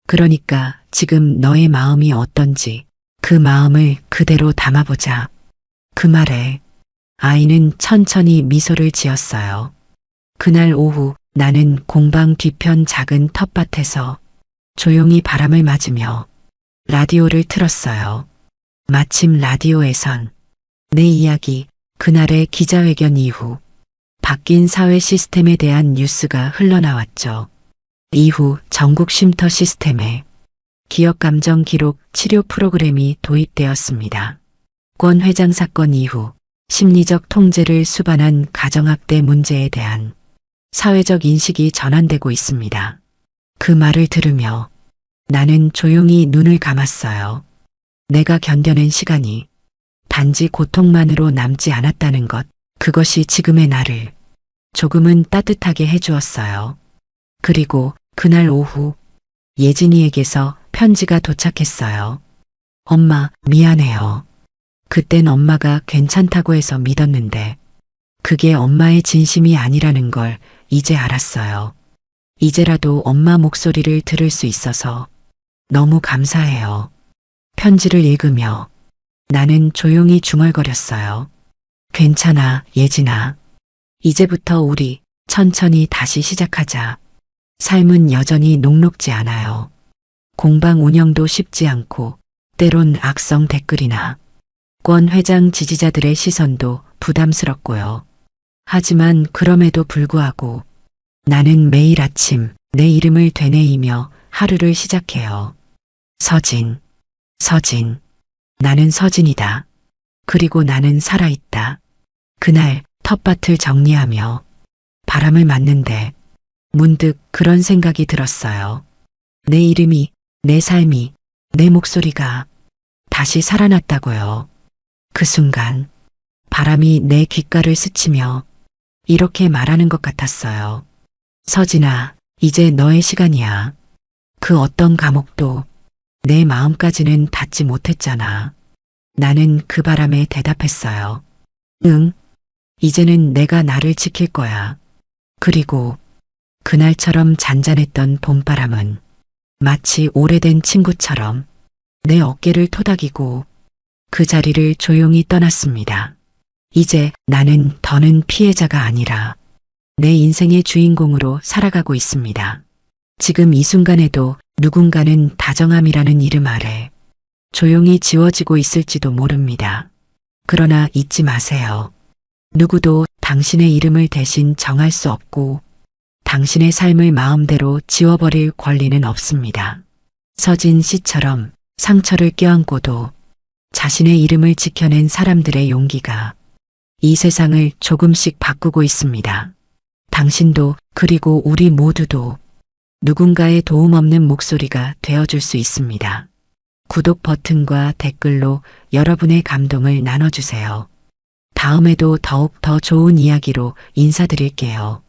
그러니까 지금 너의 마음이 어떤지 그 마음을 그대로 담아보자. 그 말에 아이는 천천히 미소를 지었어요. 그날 오후 나는 공방 뒤편 작은 텃밭에서 조용히 바람을 맞으며 라디오를 틀었어요. 마침 라디오에선 내 이야기, 그날의 기자회견 이후 바뀐 사회 시스템에 대한 뉴스가 흘러나왔죠. 이후 전국 쉼터 시스템에 기억감정 기록 치료 프로그램이 도입되었습니다. 권 회장 사건 이후 심리적 통제를 수반한 가정학대 문제에 대한 사회적 인식이 전환되고 있습니다. 그 말을 들으며 나는 조용히 눈을 감았어요. 내가 견뎌낸 시간이 단지 고통만으로 남지 않았다는 것, 그것이 지금의 나를 조금은 따뜻하게 해주었어요. 그리고 그날 오후 예진이에게서 편지가 도착했어요. 엄마, 미안해요. 그땐 엄마가 괜찮다고 해서 믿었는데 그게 엄마의 진심이 아니라는 걸 이제 알았어요. 이제라도 엄마 목소리를 들을 수 있어서 너무 감사해요. 편지를 읽으며 나는 조용히 중얼거렸어요. 괜찮아, 예진아. 이제부터 우리 천천히 다시 시작하자. 삶은 여전히 녹록지 않아요. 공방 운영도 쉽지 않고 때론 악성 댓글이나 권 회장 지지자들의 시선도 부담스럽고요. 하지만 그럼에도 불구하고 나는 매일 아침 내 이름을 되뇌이며 하루를 시작해요. 서진, 서진. 나는 서진이다. 그리고 나는 살아있다. 그날 텃밭을 정리하며 바람을 맞는데 문득 그런 생각이 들었어요. 내 이름이, 내 삶이, 내 목소리가 다시 살아났다고요. 그 순간 바람이 내 귓가를 스치며 이렇게 말하는 것 같았어요. 서진아, 이제 너의 시간이야. 그 어떤 감옥도 내 마음까지는 닿지 못했잖아. 나는 그 바람에 대답했어요. 응, 이제는 내가 나를 지킬 거야. 그리고 그날처럼 잔잔했던 봄바람은 마치 오래된 친구처럼 내 어깨를 토닥이고 그 자리를 조용히 떠났습니다. 이제 나는 더는 피해자가 아니라 내 인생의 주인공으로 살아가고 있습니다. 지금 이 순간에도 누군가는 다정함이라는 이름 아래 조용히 지워지고 있을지도 모릅니다. 그러나 잊지 마세요. 누구도 당신의 이름을 대신 정할 수 없고 당신의 삶을 마음대로 지워버릴 권리는 없습니다. 서진 씨처럼 상처를 껴안고도 자신의 이름을 지켜낸 사람들의 용기가 이 세상을 조금씩 바꾸고 있습니다. 당신도 그리고 우리 모두도 누군가의 도움 없는 목소리가 되어줄 수 있습니다. 구독 버튼과 댓글로 여러분의 감동을 나눠주세요. 다음에도 더욱 더 좋은 이야기로 인사드릴게요.